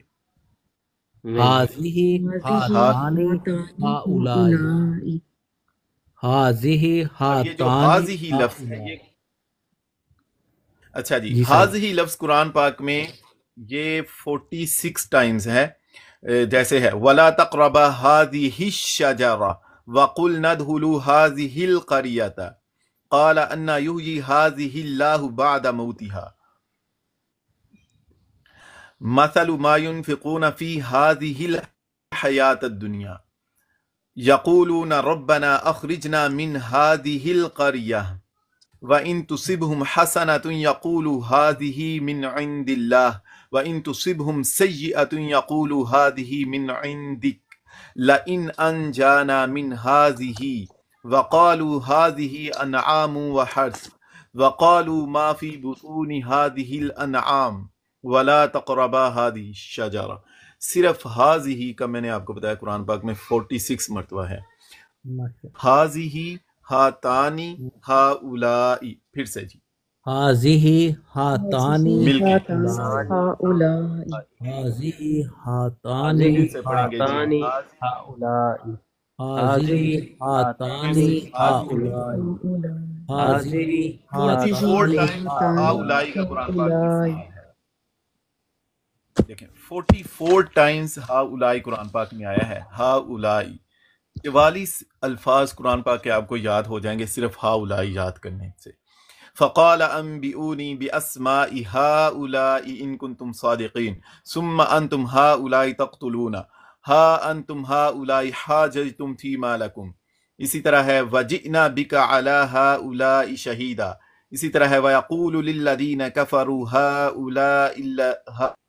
S3: ہاذی ہاتانی ہاؤلائی، ہاذی
S2: اور یہ جو
S3: ہاتانی
S2: ہاذیہی لفظ ہے یہ اچھا جی.
S3: جی صاحب.
S2: ہاذیہی لفظ قرآن پاک میں یہ 46 ٹائمز ہے. جیسے ہے وَلَا تَقْرَبَا هَٰذِهِ الشَّجَرَةَ وَقُلْنَا ادْخُلُوا هَٰذِهِ الْقَرْيَةَ قَالَ أَنَّىٰ يُحْيِي هَٰذِهِ اللَّهُ بَعْدَ مَوْتِهَا مَثَلُ مَا يُنْفِقُونَ فِي هَٰذِهِ الْحَيَاةِ الدُّنْيَا يَقُولُونَ رَبَّنَا أَخْرِجْنَا مِنْ هَٰذِهِ الْقَرْيَةِ وَإِن تُصِبْهُمْ حَسَنَةٌ يَقُولُوا هَٰذِهِ مِنْ عِندِ اللَّهِ وَإِن تُصِبْهُمْ سَيِّئَةٌ يَقُولُوا هَٰذِهِ مِنْ عِندِكَ لَئِنْ أَنْجَانَا مِنْ هَٰذِهِ وَقَالُوا هَٰذِهِ أَنْعَامٌ وَحَرْثٌ وَقَالُوا مَا فِي بُطُونِ هَٰذِهِ الْأَنْعَامِ وَلَا تَقْرَبَا هَٰذِهِ الشَّجَرَةَ. صرف هَٰذِهِ کا میں نے آپ کو بتایا قرآن پاک میں 46 مرتبہ ہے. هَٰذِهِ ہاتانی ہاؤلائی. پھر سے جی.
S3: ہاذی ہاتانی
S2: مل کے.
S7: ہاؤلائی،
S3: ہاذی ہاتانی
S2: پھر سے پڑھیں گے جی.
S6: ہاتانی ہاؤلائی،
S3: ہاذی ہاتانی ہاؤلائی، ہاذی
S2: 44
S3: ہاتانی
S2: ٹائمز ہاؤلائی کا قرآن پاک میں استعمال ہے. دیکھیں 44 ٹائمز ہاؤلائی قرآن پاک میں آیا ہے. ہاؤلائی 44 الفاظ قرآن پاک کے آپ کو یاد ہو جائیں گے صرف ہاؤلائی یاد کرنے سے. فقال انبئونی باسماء ہاؤلاء ان کنتم صادقین ثم انتم ہاؤلاء تقتلون ہا انتم ہاؤلاء حاججتم فیما لکم. اسی طرح ہے وجئنا بک علی ہاؤلاء شہیدا. اسی طرح ہے ویقول للذین کفروا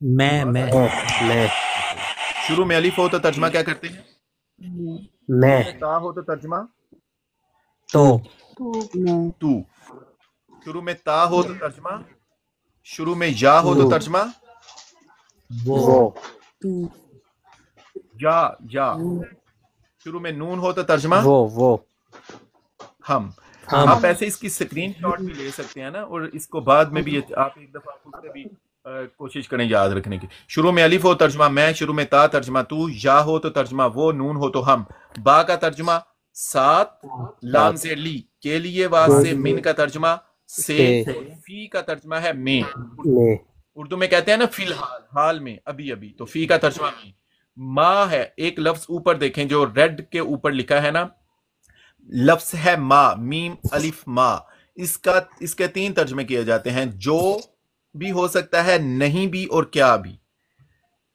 S3: میں
S6: میں
S2: شروع میں الف ہو تو ترجمہ کیا کرتے ہیں؟
S6: میں
S2: تا ہو تو ترجمہ
S6: تو
S2: تو. شروع میں تا ہو تو ترجمہ. شروع میں یا ہو تو ترجمہ
S6: وہ
S2: یا. شروع میں نون ہو تو ترجمہ
S6: وہ
S2: ہم. آپ ایسے اس کی اسکرین شاٹ بھی لے سکتے ہیں نا، اور اس کو بعد میں بھی آپ ایک دفعہ خود سے بھی کوشش کریں یاد رکھنے کی. شروع میں الف ہو ترجمہ میں، شروع میں تا ترجمہ تو، یا ہو تو ترجمہ وہ، نون ہو تو ہم، با کا ترجمہ ساتھ، لام سے لی کے لیے واسطے، من کا ترجمہ سے، فی کا ترجمہ ہے میں. اردو میں کہتے ہیں نا فی الحال، حال میں، ابھی ابھی، تو فی کا ترجمہ میں. ما ہے ایک لفظ اوپر دیکھیں جو ریڈ کے اوپر لکھا ہے نا، لفظ ہے ما، میم الف ما. اس کے 3 ترجمے کیے جاتے ہیں، جو بھی ہو سکتا ہے، نہیں بھی، اور کیا بھی.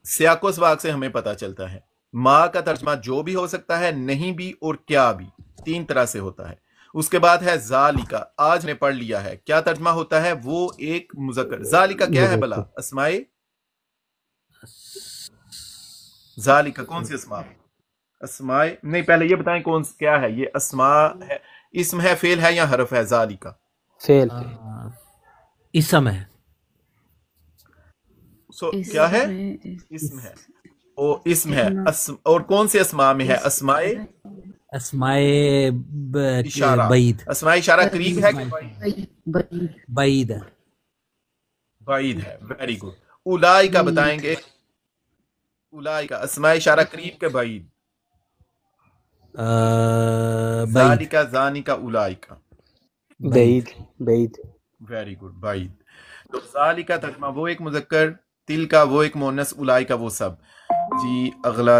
S2: سیاق و سباق سے ہمیں پتہ چلتا ہے ما کا ترجمہ جو بھی ہو سکتا ہے، نہیں بھی، اور کیا بھی. 3 طرح سے ہوتا ہے. اس کے بعد ہے ذالکا، آج نے پڑھ لیا ہے. کیا ترجمہ ہوتا ہے؟ وہ ایک مذکر. ذالکا کیا ہے بلا؟ اسماء ذالکا کون سی اسماء؟ اسماء نہیں، پہلے یہ بتائیں کیا ہے یہ؟ اسماء ہے، اسم ہے، فعل ہے، یا حرف ہے؟ ذالکا
S6: فعل
S3: اسم ہے.
S2: کیا ہے؟ اسم ہے. اسم ہے. اور کون سے اسماء میں ہے؟ اسماء اشارہ.
S3: بعید.
S2: اسماء اشارہ قریب ہے کہ
S3: بعید ہے.
S2: بعید ہے. Very good. اولئک بتائیں گے. اولئک اسماء اشارہ قریب کے بعید؟ ذالک ذانک اولئک
S6: بعید.
S2: Very good. بعید. تو ذالک ترجمہ وہ ایک مذکر، تل کا وہ ایک مؤنث، اولئک وہ سب. جی اگلا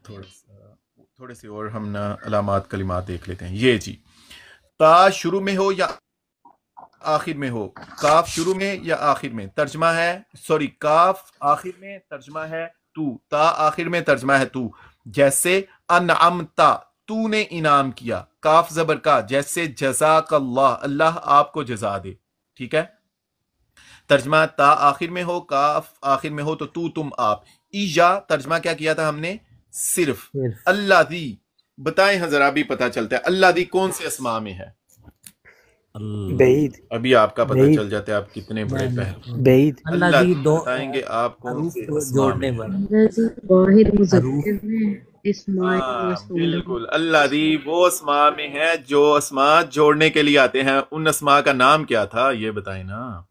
S2: تھوڑے سے اور ہم نا علامات کلمات دیکھ لیتے ہیں. یہ جی تا شروع میں ہو یا آخر میں ہو، کاف شروع میں یا آخر میں، ترجمہ ہے کاف آخر میں ترجمہ ہے تو، تا آخر میں ترجمہ ہے تو. جیسے انعمتا، تو نے انعام کیا، کاف زبر کا. جیسے جزاک اللہ، اللہ آپ کو جزا دے. ٹھیک ہے. ترجمہ تا آخر میں ہو، کاف آخر میں ہو تو تم آپ. ایجا ترجمہ کیا کیا تھا ہم نے؟ صرف. اللہ دی بتائیں حضرات بھی پتہ چلتا ہے اللہ دی کون سے اسماء میں ہے؟
S6: بعید.
S2: ابھی آپ کا پتہ چل جاتا ہے آپ کتنے بڑے پہلے.
S6: بعید.
S2: اللہ دی بتائیں گے آپ کون سے اسماء میں ہے؟
S7: واحد مذکر میں اسماء
S2: بالکل. اللہ دی وہ اسماء میں ہے جو اسماء جوڑنے کے لیے آتے ہیں. ان اسماء کا نام کیا تھا یہ بتائیں نا.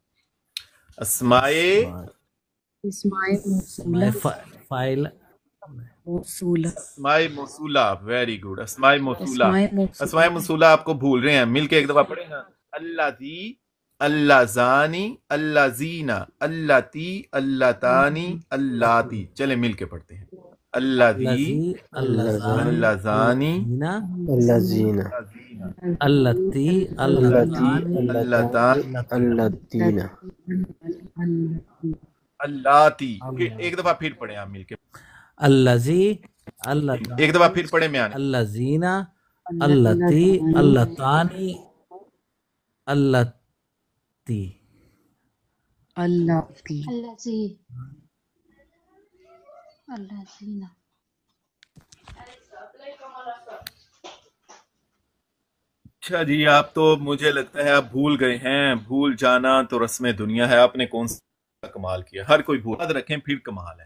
S2: اسماء
S3: فاعل
S7: موصولہ.
S2: اسماء موصولہ. Very good. اسماء موصولہ. اسماء موصولہ آپ کو بھول رہے ہیں، مل کے ایک دفعہ پڑھیں نا. اللہ دی، اللہ زانی، اللہ زینا، اللہ تی، اللہ تانی، اللہ تی. چلے مل کے پڑھتے ہیں. اللہ دی، اللہ زانی،
S6: اللہ زینا،
S3: اللہ تی،
S6: اللہ تی،
S2: اللہ تانی،
S6: اللہ تینا،
S2: اللہ تی. ایک دفعہ پھر پڑھیں آپ مل کے.
S3: الذی، اللہ
S2: ایک دفعہ پھر پڑھیں میں آنے.
S3: اللہ زینا، اللہ تی، اللہ تانی، اللہ تی.
S7: اللہ تی.
S8: اللہ جی، اللہ زینا.
S2: اچھا جی، آپ تو مجھے لگتا ہے آپ بھول گئے ہیں. بھول جانا تو رسم دنیا ہے. آپ نے کون سا کمال کیا؟ ہر کوئی بھول. یاد رکھیں پھر کمال ہے.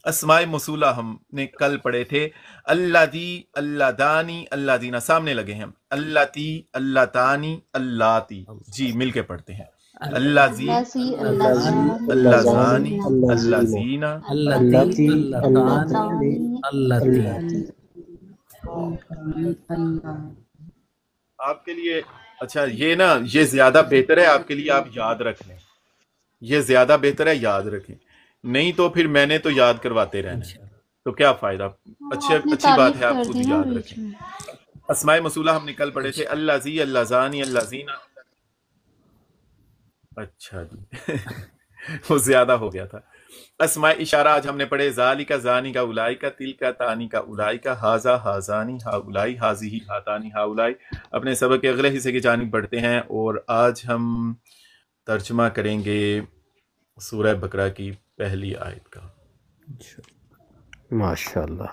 S2: اسماء موصولہ ہم نے کل پڑھے تھے. اللہ دی، اللہ دانی، اللہ دینا سامنے لگے ہیں. اللہ تی، اللہ تانی، اللہ تی. جی مل کے پڑھتے ہیں. اللہ زی، اللہ زانی، اللہ زینا،
S3: اللہ تی، اللہ تانی، اللہ تی.
S2: آپ کے لیے اچھا یہ نا یہ زیادہ بہتر ہے آپ کے لیے، آپ یاد رکھ لیں. یہ زیادہ بہتر ہے، یاد رکھیں. نہیں تو پھر میں نے تو یاد کرواتے رہنا تو کیا فائدہ. اچھی بات ہے آپ خود یاد رکھیں. اسماء موصولہ ہم نے کل پڑھے تھے. اللہ زی، اللہ زانی، اللہ زینا. اچھا جی وہ زیادہ ہو گیا تھا. اسماء اشارہ آج ہم نے پڑھے. ذالک ذانک اولئک، تلک تانک اولئک، ھذا ھذانی ھؤلاء، ھذہ ھاتانی ھؤلاء. اپنے سبق کے اگلے حصے کی جانب بڑھتے ہیں اور آج ہم ترجمہ کریں گے سورہ بقرہ کی پہلی آیت کا.
S6: ماشاء اللہ.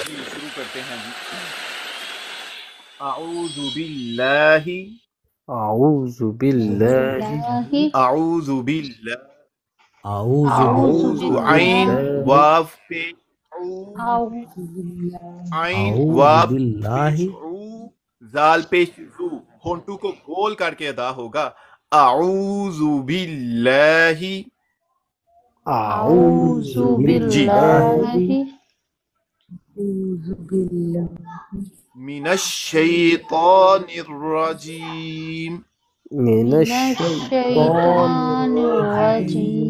S2: جی شروع کرتے ہیں جی. اعوذ باللہ
S6: اعوذ باللہ
S2: اعوذ باللہ
S3: اعوذ
S2: اعوذ عین
S6: باللہ
S2: واو پہ عین واو
S3: باللہ
S2: پیش او زال پیش زو ہونٹو کو گول کر کے ادا ہوگا. اعوذ باللہ.
S8: أعوذ
S2: جی
S8: بالله
S2: من الشیطان الرجیم.
S6: من
S8: من
S6: الشیطان
S8: الشيطان
S6: الرجیم.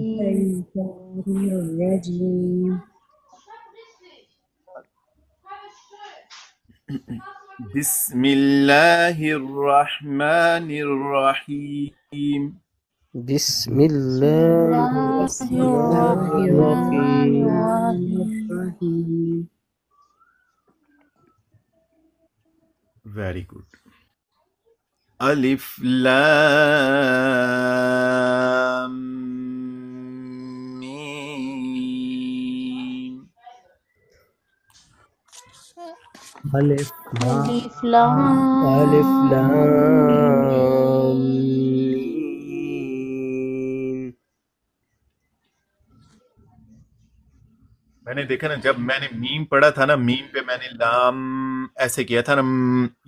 S8: الرجيم
S2: بسم اللہ الرحمن الرحیم.
S6: بسم اللہ الرحمن الرحیم.
S8: الرحيم
S2: ویری گڈ. الف لام میم.
S3: الف لام
S8: ألف لام
S6: الف لام
S8: ميم.
S6: میم.
S2: میں نے دیکھا نا جب میں نے میم پڑھا تھا نا میم پہ میں نے لام ایسے کیا تھا نا.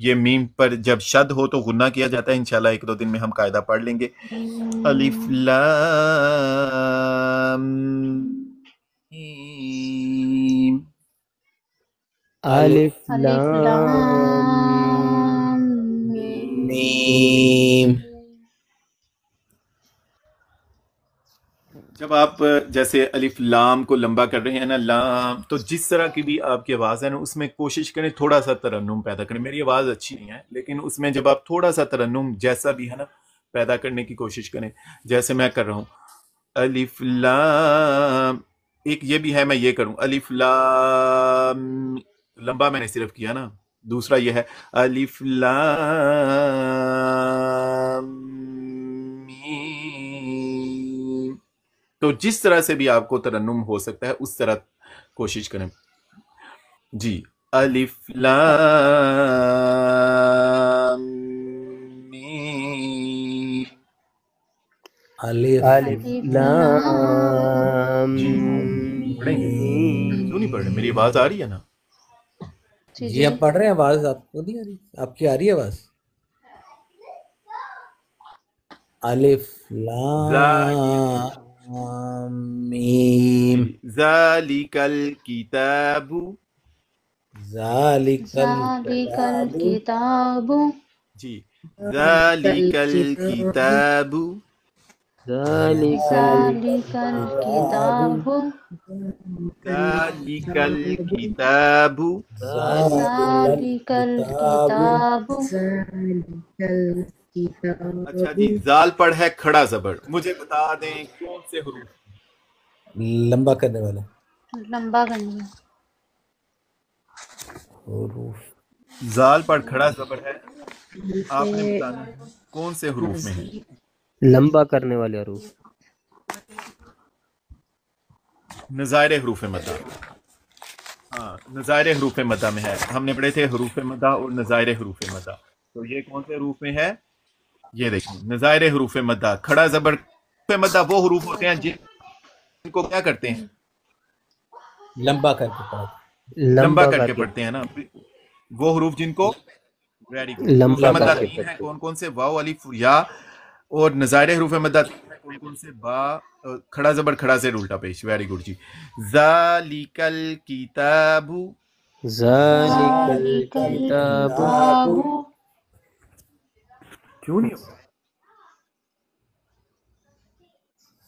S2: یہ میم پر جب شد ہو تو غنہ کیا جاتا ہے. انشاءاللہ ایک دو دن میں ہم قاعدہ پڑھ لیں گے. الف لام میم.
S6: الف
S8: ألف
S6: لام
S8: لام
S6: میم.
S3: میم.
S2: جب آپ جیسے الف لام کو لمبا کر رہے ہیں نا لام تو جس طرح کی بھی آپ کی آواز ہے نا اس میں کوشش کریں تھوڑا سا ترنم پیدا کریں. میری آواز اچھی نہیں ہے لیکن اس میں جب آپ تھوڑا سا ترنم جیسا بھی ہے نا پیدا کرنے کی کوشش کریں جیسے میں کر رہا ہوں. الف لام ایک یہ بھی ہے میں یہ کروں الف لام لمبا میں نے صرف کیا نا. دوسرا یہ ہے الف لام میم. تو جس طرح سے بھی آپ کو ترنم ہو سکتا ہے اس طرح کوشش کریں. جی الف لام میم.
S3: الف
S6: الف لام
S2: جی پڑھیں گے
S6: میم.
S2: کیوں نہیں پڑھ رہے؟ میری آواز آ رہی ہے نا؟
S3: جی آپ پڑھ رہے ہیں. آواز آپ کو نہیں آ رہی؟ آپ کی آ رہی ہے آواز؟ الف لام میم.
S2: ذالک الکتاب.
S3: ذالک
S8: ذلك الكتاب
S2: جی ذالک الکتاب.
S6: ذالک
S8: ذلك الكتاب
S2: ذالک الکتاب.
S8: ذلك الكتاب
S2: اچھا جی زال پڑھ ہے کھڑا زبر. مجھے بتا دیں کون سے حروف؟
S3: لمبا کرنے والا
S8: لمبا کرنا
S3: حروف.
S2: زال پر کھڑا زبر ہے. آپ نے بتانا ہے کون سے حروف میں ہے.
S6: لمبا کرنے والے حروف.
S2: نظائر حروف مدہ. ہاں نظائر حروف مدہ میں ہے. ہم نے پڑھے تھے حروف مدہ اور نظائر حروف مدہ. تو یہ کون سے حروف میں ہے؟ یہ دیکھیں نظائر حروف مدہ. کھڑا زبر حروف مدہ وہ حروف ہوتے ہیں جن کو کیا کرتے ہیں
S3: لمبا کر کے پڑھا.
S2: لمبا کر کے پڑھتے ہیں نا. وہ حروف جن کو ویری گڈ
S6: لمبا
S2: حروف مدہ
S6: کر کے
S2: تین ہیں. کون کون سے؟ واو الف یا. اور نظائر حروف مدہ کون کون سے؟ با کھڑا زبر کھڑا سے الٹا پیش. ویری گڈ جی. ذالک الکتاب.
S6: ذالک
S8: ذلك
S6: الکتاب
S8: الكتاب
S2: کیوں نہیں ہو؟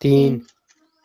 S6: 3।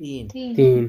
S6: 3।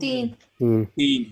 S8: 3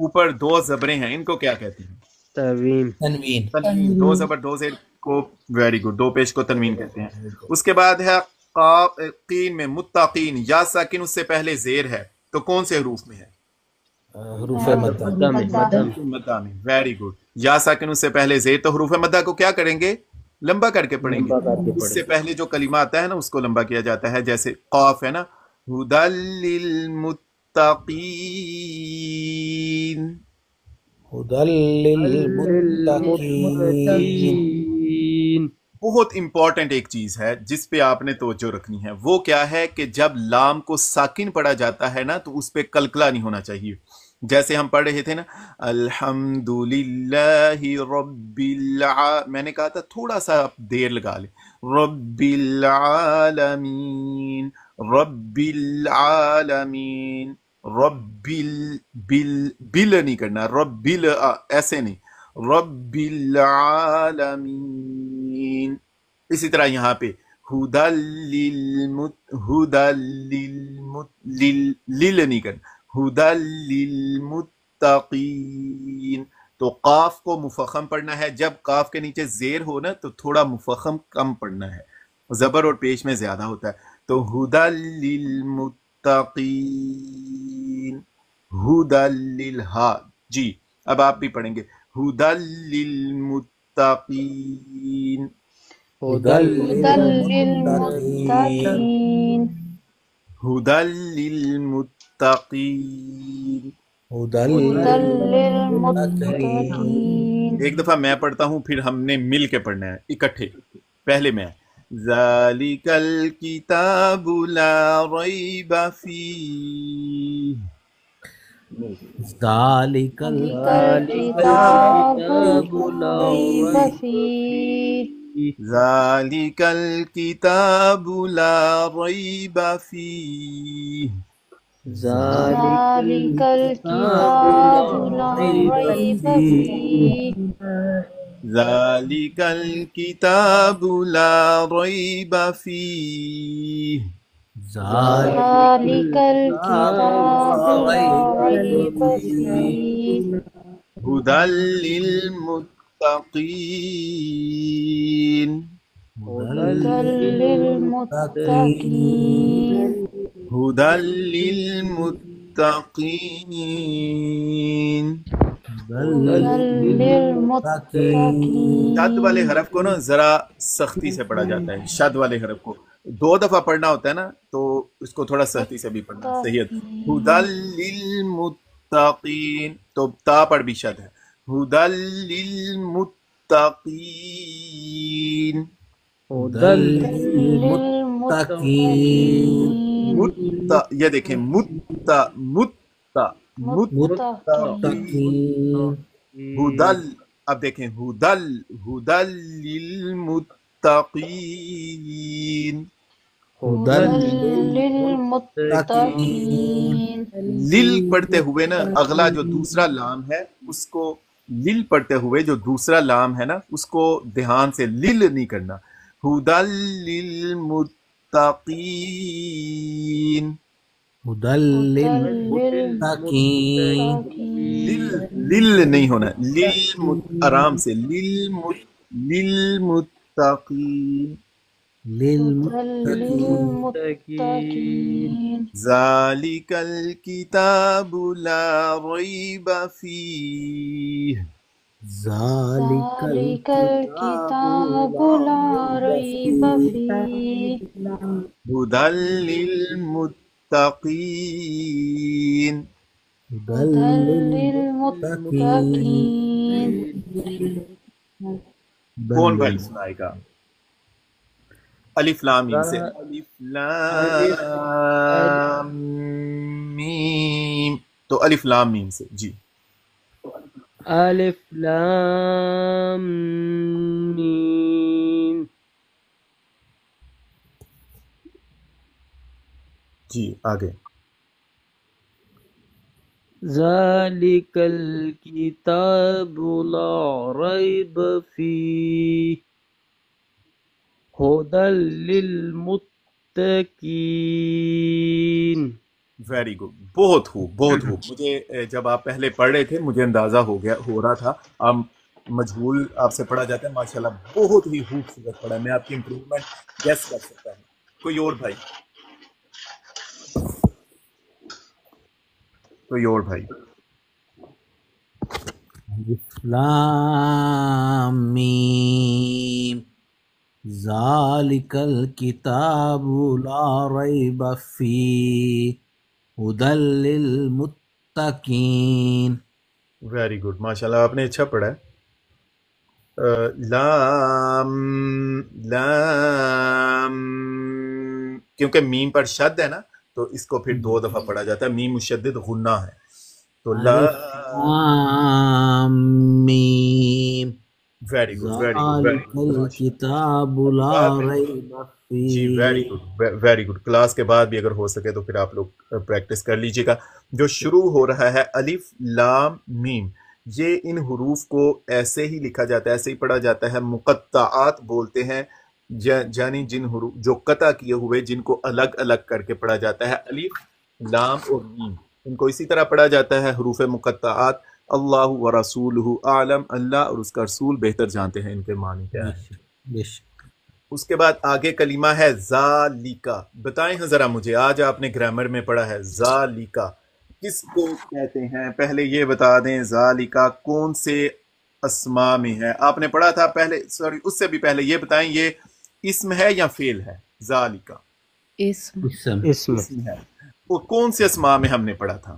S2: اوپر دو زبریں ہیں، ان کو کیا کہتے ہیں؟
S6: تنوین
S3: تنوین
S2: تنوین. دو زبر دو زیر کو ویری گڈ، دو پیش کو تنوین کہتے ہیں. اس کے بعد ہے قین میں متقین، یا ساکن اس سے پہلے زیر ہے، تو کون سے حروف میں ہے؟
S3: حروف مدہ
S2: مدہ میں. Very good. یا ساکن اس سے پہلے زیر، تو حروف مدہ کو کیا کریں گے؟ لمبا کر کے پڑھیں گے. اس سے پہلے جو کلمہ آتا ہے نا اس کو لمبا کیا جاتا ہے، جیسے قاف ہے نا، ہدی للمتقین.
S3: ہدی للمتقین.
S2: بہت امپورٹنٹ ایک چیز ہے جس پہ آپ نے توجہ رکھنی ہے، وہ کیا ہے کہ جب لام کو ساکن پڑھا جاتا ہے نا تو اس پہ کلکلہ نہیں ہونا چاہیے. جیسے ہم پڑھ رہے تھے نا، الحمدللہ میں نے کہا تھا تھوڑا سا آپ دیر لگا لیں، رب العالمین، رب العالمین، بل نہیں کرنا، ایسے نہیں، رب العالمین. اسی طرح یہاں پہ لیل نہیں کرنا، ہدی للمتقین. تو قاف کو مفخم پڑھنا ہے، جب قاف کے نیچے زیر ہو نا تو تھوڑا مفخم کم پڑھنا ہے، زبر اور پیش میں زیادہ ہوتا ہے. تو ہدی للمتقین، ہدی للہا. جی اب آپ بھی پڑھیں گے، ہدی للمتقین،
S3: ہدی
S8: للمتقین،
S2: ہدی للمتقین،
S3: ہدی
S8: للمتقین.
S2: ایک دفعہ میں پڑھتا ہوں پھر ہم نے مل کے پڑھنا ہے اکٹھے. پہلے میں، ذالک الکتاب لا ریب فیہ،
S3: ذالک
S8: الکتاب لا ریب فیہ،
S2: ذالک الکتاب لا ریب فیہ،
S8: ذالک الکتاب لا ریب فیہ،
S2: ذالک الکتاب لا ریب فیہ،
S8: ذالک الکتاب لا ریب فیہ،
S2: ہدی للمتقین،
S8: ہدی للمتقین،
S2: ہدی للمتقین.
S8: ہدی للمتقین.
S2: شد والے حرف کو نا ذرا سختی سے پڑھا جاتا ہے، شد والے حرف کو 2 دفعہ پڑھنا ہوتا ہے نا تو اس کو تھوڑا سختی سے بھی پڑھنا صحیح ہے. ہدی للمتقین، تو تا پر بھی شد ہے، ہدی للمتقین، یہ دیکھیں متقین، ہدل. اب دیکھیں ہدل للمتقین،
S8: للمتقین.
S2: لل پڑھتے ہوئے نا اگلا جو دوسرا لام ہے اس کو، لل پڑھتے ہوئے جو دوسرا لام ہے نا اس کو دھیان سے لل نہیں کرنا. ہدل للمتقین، لل نہیں ہونا، آرام سے، للمتقین،
S8: للمتقین.
S2: ذالک الکتاب لا ریب فیہ،
S8: ذالک الکتاب لا ریب فیہ،
S2: ہدی للمتقین.
S8: ہدی للمتقین.
S2: کون بھائی سنائے گا؟ الف لام میم سے، الف لام میم، تو الف لام میم سے. جی
S6: الف لام میم.
S2: جی آگے،
S6: ذالک الکتاب لا ریب فیہ، ہدی للمتقین.
S2: ویری گڈ، بہت خوب بہت خوب. مجھے جب آپ پہلے پڑھ رہے تھے مجھے اندازہ ہو رہا تھا آپ مجہول آپ سے پڑھا جاتا ہے. ماشاءاللہ بہت ہی خوبصورت پڑھا. میں آپ کی امپروومنٹ گیس کر سکتا ہوں. کوئی اور بھائی؟ کوئی اور بھائی؟
S3: لام میم ذالک الکتاب لا ریب فیہ ھدی للمتقین.
S2: ویری گڈ، ماشاءاللہ آپ نے اچھا پڑھا ہے. لام لام کیونکہ میم پر شد ہے نا تو اس کو پھر 2 دفعہ پڑھا جاتا ہے. میم مشدد غنہ ہے تو
S3: لام میم
S2: ویری گڈ ویری گڈ
S3: ذالک الکتاب لا ریب
S2: جی ویری
S3: فیہ.
S2: Good very good. کلاس کے بعد بھی اگر ہو سکے تو پھر آپ لوگ پریکٹس کر لیجیے گا. جو شروع ہو رہا ہے الف لام میم، یہ ان حروف کو ایسے ہی لکھا جاتا ہے، ایسے ہی پڑھا جاتا ہے. مقطعات بولتے ہیں، یعنی جن حروف جو قطع کیے ہوئے جن کو الگ الگ کر کے پڑھا جاتا ہے. الف لام اور میم ان کو اسی طرح پڑھا جاتا ہے حروف مقطعات. اللہ و رسولہ اعلم، اللہ اور اس کا رسول بہتر جانتے ہیں ان کے معنی کیا ہے. اس کے بعد آگے کلمہ ہے ذالکا. بتائیں ذرا مجھے، آج آپ نے گرامر میں پڑھا ہے ذالکا کس کو کہتے ہیں؟ پہلے یہ بتا دیں ذالکا کون سے اسما میں ہے. آپ نے پڑھا تھا پہلے، سوری اس سے بھی پہلے یہ بتائیں یہ اسم ہے یا فعل ہے؟ ذالکا
S6: اسم
S2: ہے. اور کون سے اسما میں ہم نے پڑھا تھا؟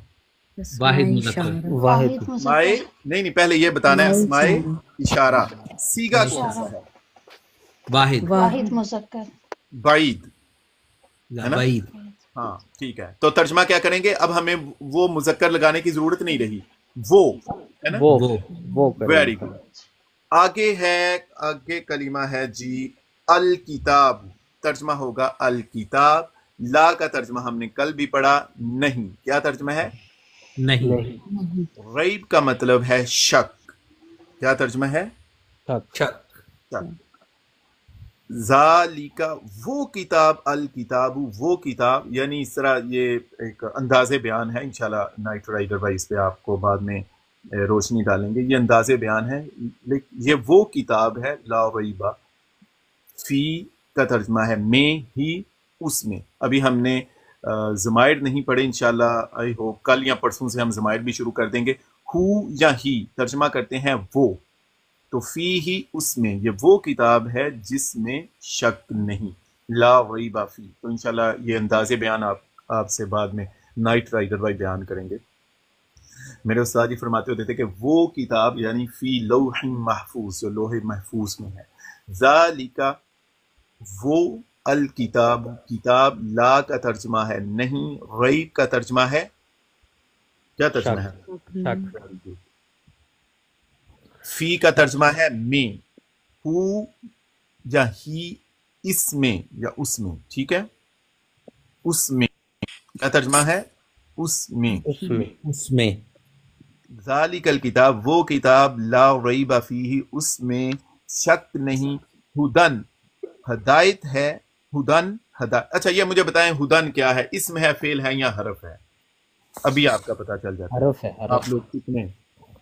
S3: واحد مذکر.
S6: واحد
S2: اسمائے نہیں پہلے یہ بتانا ہے اسمائے اشارہ. سیگا کون سا ہے؟
S3: واحد
S8: مذکر.
S2: بعید ہے نا؟
S3: بعید.
S2: ہاں ٹھیک ہے. تو ترجمہ کیا کریں گے؟ اب ہمیں وہ مذکر لگانے کی ضرورت نہیں رہی، وہ ہے نا.
S6: وہ
S2: ویری گڈ. آگے کلمہ ہے جی الکتاب. ترجمہ ہوگا الکتاب. لا کا ترجمہ ہم نے کل بھی پڑھا نہیں. کیا ترجمہ ہے؟
S3: نہیں.
S2: ریب کا مطلب ہے شک. کیا ترجمہ ہے؟
S3: شک.
S2: ذالکا وہ کتاب، الکتاب وہ کتاب، یعنی اس طرح یہ ایک انداز بیان ہے. انشاءاللہ نائٹ رائڈر بھائی اس پہ آپ کو بعد میں روشنی ڈالیں گے. یہ انداز بیان ہے. یہ وہ کتاب ہے لا ریب فی کا ترجمہ ہے میں ہی اس میں. ابھی ہم نے ضمائر نہیں پڑھے، انشاءاللہ آئی ہوپ کل یا پرسوں سے ہم ضمائر بھی شروع کر دیں گے. ہو یا ہی ترجمہ کرتے ہیں وہ، تو فی ہی اس میں، یہ وہ کتاب ہے جس میں شک نہیں. لا ریب فی. تو انشاءاللہ یہ انداز بیان آپ سے بعد میں نائٹ رائڈر بھائی بیان کریں گے. میرے استاد جی فرماتے ہوتے تھے کہ وہ کتاب یعنی فی لوح محفوظ، جو لوح محفوظ میں ہے. ذالکا وہ، الکتاب کتاب، لا کا ترجمہ ہے نہیں، ریب کا ترجمہ ہے کیا ترجمہ ہے؟ فی کا ترجمہ ہے میں. ہو یا ہی اس میں یا اس میں، ٹھیک ہے. اس میں کیا ترجمہ ہے؟ اس میں. ذالک الکتاب وہ کتاب، لا ریب فیہ اس میں شک نہیں، ہدن ہدایت ہے. ہدن ہدایت. اچھا یہ مجھے بتائیں ہدن کیا ہے؟ اسم ہے، فعل ہے یا حرف ہے؟ ابھی آپ کا پتہ چل جاتا ہے.
S6: حرف ہے.
S2: آپ لوگ کتنے،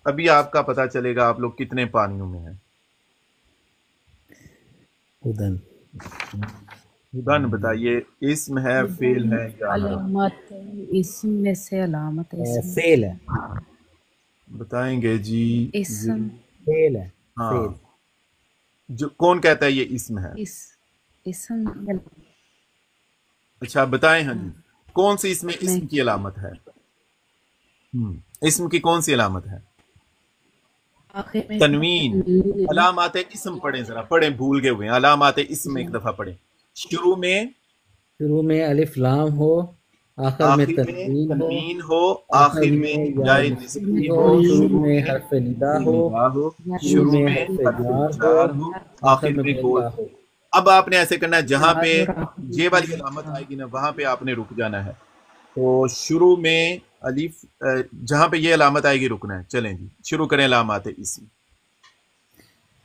S2: ابھی آپ کا پتہ چلے گا آپ لوگ کتنے پانیوں میں ہیں. ہدن بتائیے اسم ہے، فعل ہے یا حرف؟
S7: علامت اسم میں سے علامت اسم
S3: فعل ہے.
S2: بتائیں گے جی.
S7: اسم
S3: فعل ہے.
S2: ہاں جو کون کہتا ہے یہ اسم ہے؟
S7: اسم
S2: اچھا بتائیں. ہاں جی کون سی اس میں اسم کی علامت ہے؟ اسم کی کون سی علامت ہے؟ تنوین. علامات اسم پڑھیں ذرا، پڑھیں بھول گئے ہوئے ہیں. علامات اسم ایک دفعہ پڑھیں. شروع میں
S3: الف لام ہو، آخر میں
S2: تنوین ہو، آخر میں یائے نسبی ہو،
S3: شروع میں حرف ندا ہو،
S2: شروع میں حرف جار ہو، آخر میں گول ہو. اب آپ نے ایسے کرنا ہے جہاں پہ یہ والی علامت آئے گی نا وہاں پہ آپ نے رک جانا ہے. تو شروع میں الف، جہاں پہ یہ علامت آئے گی رکنا ہے. چلیں جی شروع کریں علامات اسم.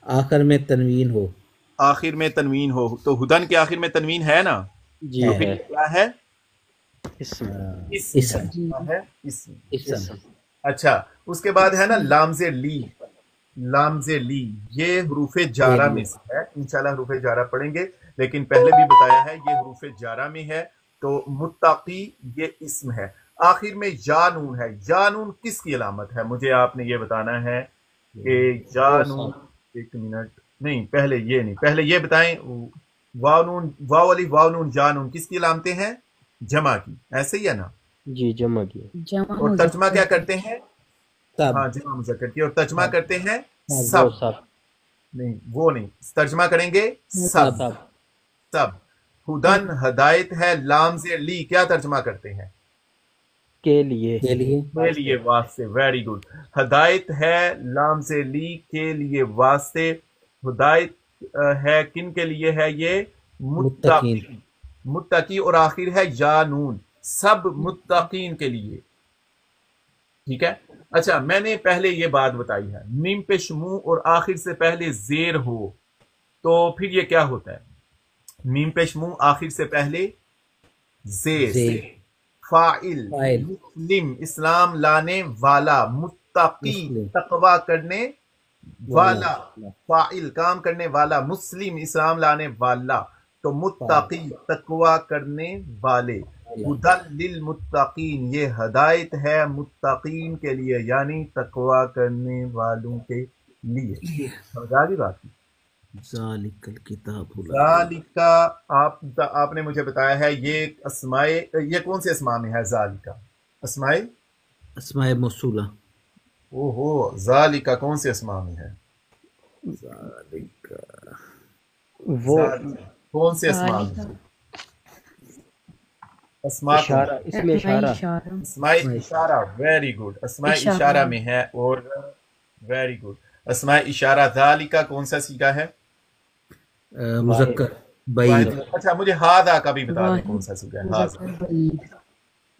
S3: آخر میں تنوین ہو.
S2: آخر میں تنوین ہو. تو ہدن کے آخر میں تنوین ہے نا؟
S6: جی
S2: تو پھر کیا ہے؟
S6: اسم
S2: اسم
S3: اسم
S7: جی
S2: ہے اسم
S3: اسم
S2: اچھا اس کے بعد ہے نا لامز لی لامز لی یہ حروف
S3: یہ
S2: جارہ
S3: لیے
S2: میں سے ہے انشاءاللہ حروف جارہ پڑھیں گے لیکن پہلے بھی بتایا ہے یہ حروف جارہ میں ہے تو متقی یہ اسم ہے آخر میں یا نون ہے یا نون کس کی علامت ہے مجھے آپ نے یہ بتانا ہے کہ یا
S6: وہ
S2: نون
S6: صاحب
S2: ایک منٹ نہیں پہلے یہ نہیں پہلے یہ بتائیں واو نون واو الف واو نون یا نون کس کی علامتیں ہیں جمع کی ایسے ہی ہے نا
S6: جی جمع کیا
S7: جمع
S2: اور ترجمہ کیا
S7: مذکر
S2: کرتے ہیں
S3: سب
S2: ہاں جمع مذکر کی اور ترجمہ
S3: سب
S2: کرتے ہیں
S6: وہ
S2: سب
S6: سب
S2: نہیں وہ نہیں ترجمہ کریں گے سب
S3: سب
S6: سب
S2: سب ہدن ہدایت ہے لام سے لی کیا ترجمہ کرتے ہیں
S6: کے لیے
S3: کے لیے
S2: کے لیے واسطے ویری گڈ ہدایت ہے لام سے لی کے لیے واسطے ہدایت ہے کن کے لیے ہے یہ
S3: متقین
S2: متقی متقی اور آخر ہے یا نون سب متقین کے لیے ٹھیک ہے اچھا میں نے پہلے یہ بات بتائی ہے میم پیش منہ اور آخر سے پہلے زیر ہو تو پھر یہ کیا ہوتا ہے میم پیش منہ آخر سے پہلے زیر
S3: زیر
S2: فاعل
S3: فاعل
S2: مسلم اسلام لانے والا متقی
S3: مسلم
S2: تقوی کرنے
S3: والا
S2: والا فاعل کام کرنے والا مسلم اسلام لانے والا تو متقی تقوی کرنے والے ہدی للمتقین یہ ہدایت ہے متقین کے لیے یعنی تقوی کرنے والوں کے لیے سمجھ آ گئی بات
S3: ذالک الکتاب
S2: ذالکا آپ نے مجھے بتایا ہے یہ اسماء یہ کون سے اسماء میں ہے ذالکا اسماء
S3: اسماء موصولہ
S2: او ہو ذالکا کون سے اسماء میں ہے
S3: ذالک
S6: وہ
S2: ذالکا کون سے اسماء میں ہے اسماء
S6: اشارہ اس میں اشارہ
S7: اشارہ
S2: اسماء اشارہ ویری گڈ اسماء اشارہ میں ہے اور ویری گڈ اسماء اشارہ ذالکا کون سا سیگا ہے
S3: مذکر بعید
S2: اچھا مجھے ہاذا کا بھی بتا دیں کون سا سیگا ہے ہاذا
S7: مذکر بعید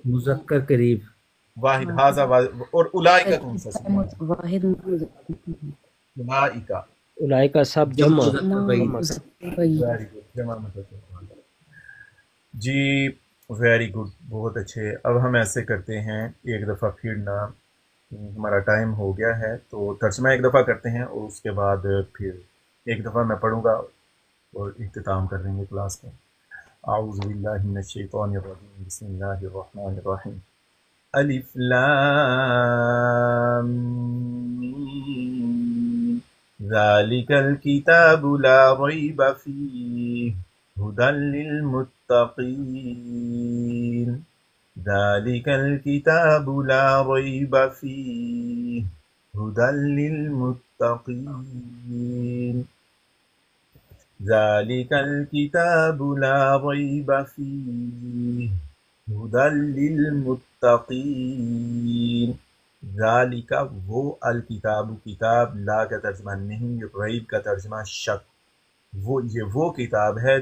S3: مذکر قریب
S2: واحد ہاذا اور اولئک کون سا سیگا ہے
S7: واحد
S2: اولئک
S6: اولئک سب جمع
S7: مذکر بعید
S2: ویری گڈ جمع مذکر جی ویری گڈ بہت اچھے اب ہم ایسے کرتے ہیں ایک دفعہ پھر نا ہمارا ٹائم ہو گیا ہے تو ترجمہ ایک دفعہ کرتے ہیں اور اس کے بعد پھر ایک دفعہ میں پڑھوں گا اور اختتام کر دیں گے کلاس کو اعوذ باللہ من الشیطان الرجیم بسم اللہ الرحمن الرحیم الف لام میم ذالک الکتاب لا ریب فیہ هدى للمتقين ذلك الكتاب لا ريب فيه هدى للمتقين ذلك الكتاب لا ريب فيه هدى للمتقين ذلك وہ الکتاب کتاب لا کا ترجمہ نہیں ریب کا ترجمہ شک وہ کتاب ہے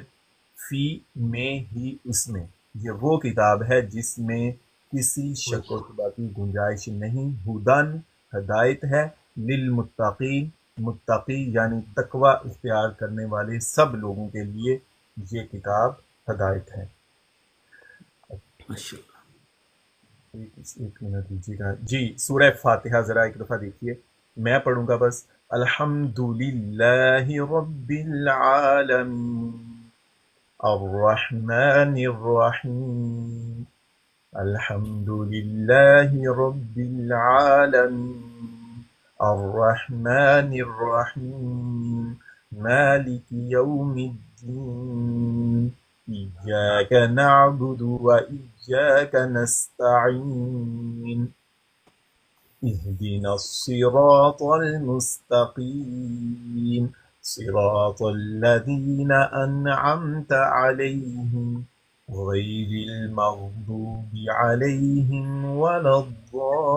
S2: فی میں ہی اس میں یہ وہ کتاب ہے جس میں کسی شک و شبہ کی گنجائش نہیں ہدن ہدایت ہے للمتقین متقی یعنی تقوی اختیار کرنے والے سب لوگوں کے لیے یہ کتاب ہدایت ہے ایک منٹ دیجیے گا جی سورہ فاتحہ ذرا ایک دفعہ دیکھیے میں پڑھوں گا بس الحمدللہ رب العالمین الرحمن الرحیم الحمدللہ رب العالمین الرحمن الرحیم مالک یوم الدین ایاک نعبد و ایاک نستعین اهدنا الصراط المستقيم صراط الذين أنعمت عليهم غير المغضوب عليهم ولا الضالين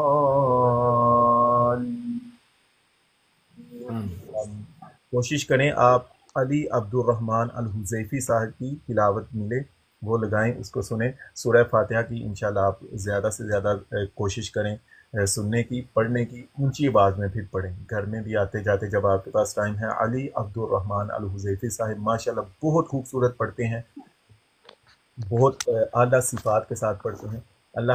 S2: کوشش کریں آپ علی عبد الرحمن الحذیفی صاحب کی تلاوت ملے وہ لگائیں اس کو سنیں سورہ فاتحہ کی انشاءاللہ آپ زیادہ سے زیادہ کوشش کریں سننے کی پڑھنے کی اونچی آواز میں پھر پڑھیں گھر میں بھی آتے جاتے جب آپ کے پاس ٹائم ہے علی عبد الرحمن الحذیفی صاحب ماشاءاللہ بہت خوبصورت پڑھتے ہیں بہت اعلیٰ صفات کے ساتھ پڑھتے ہیں. اللہ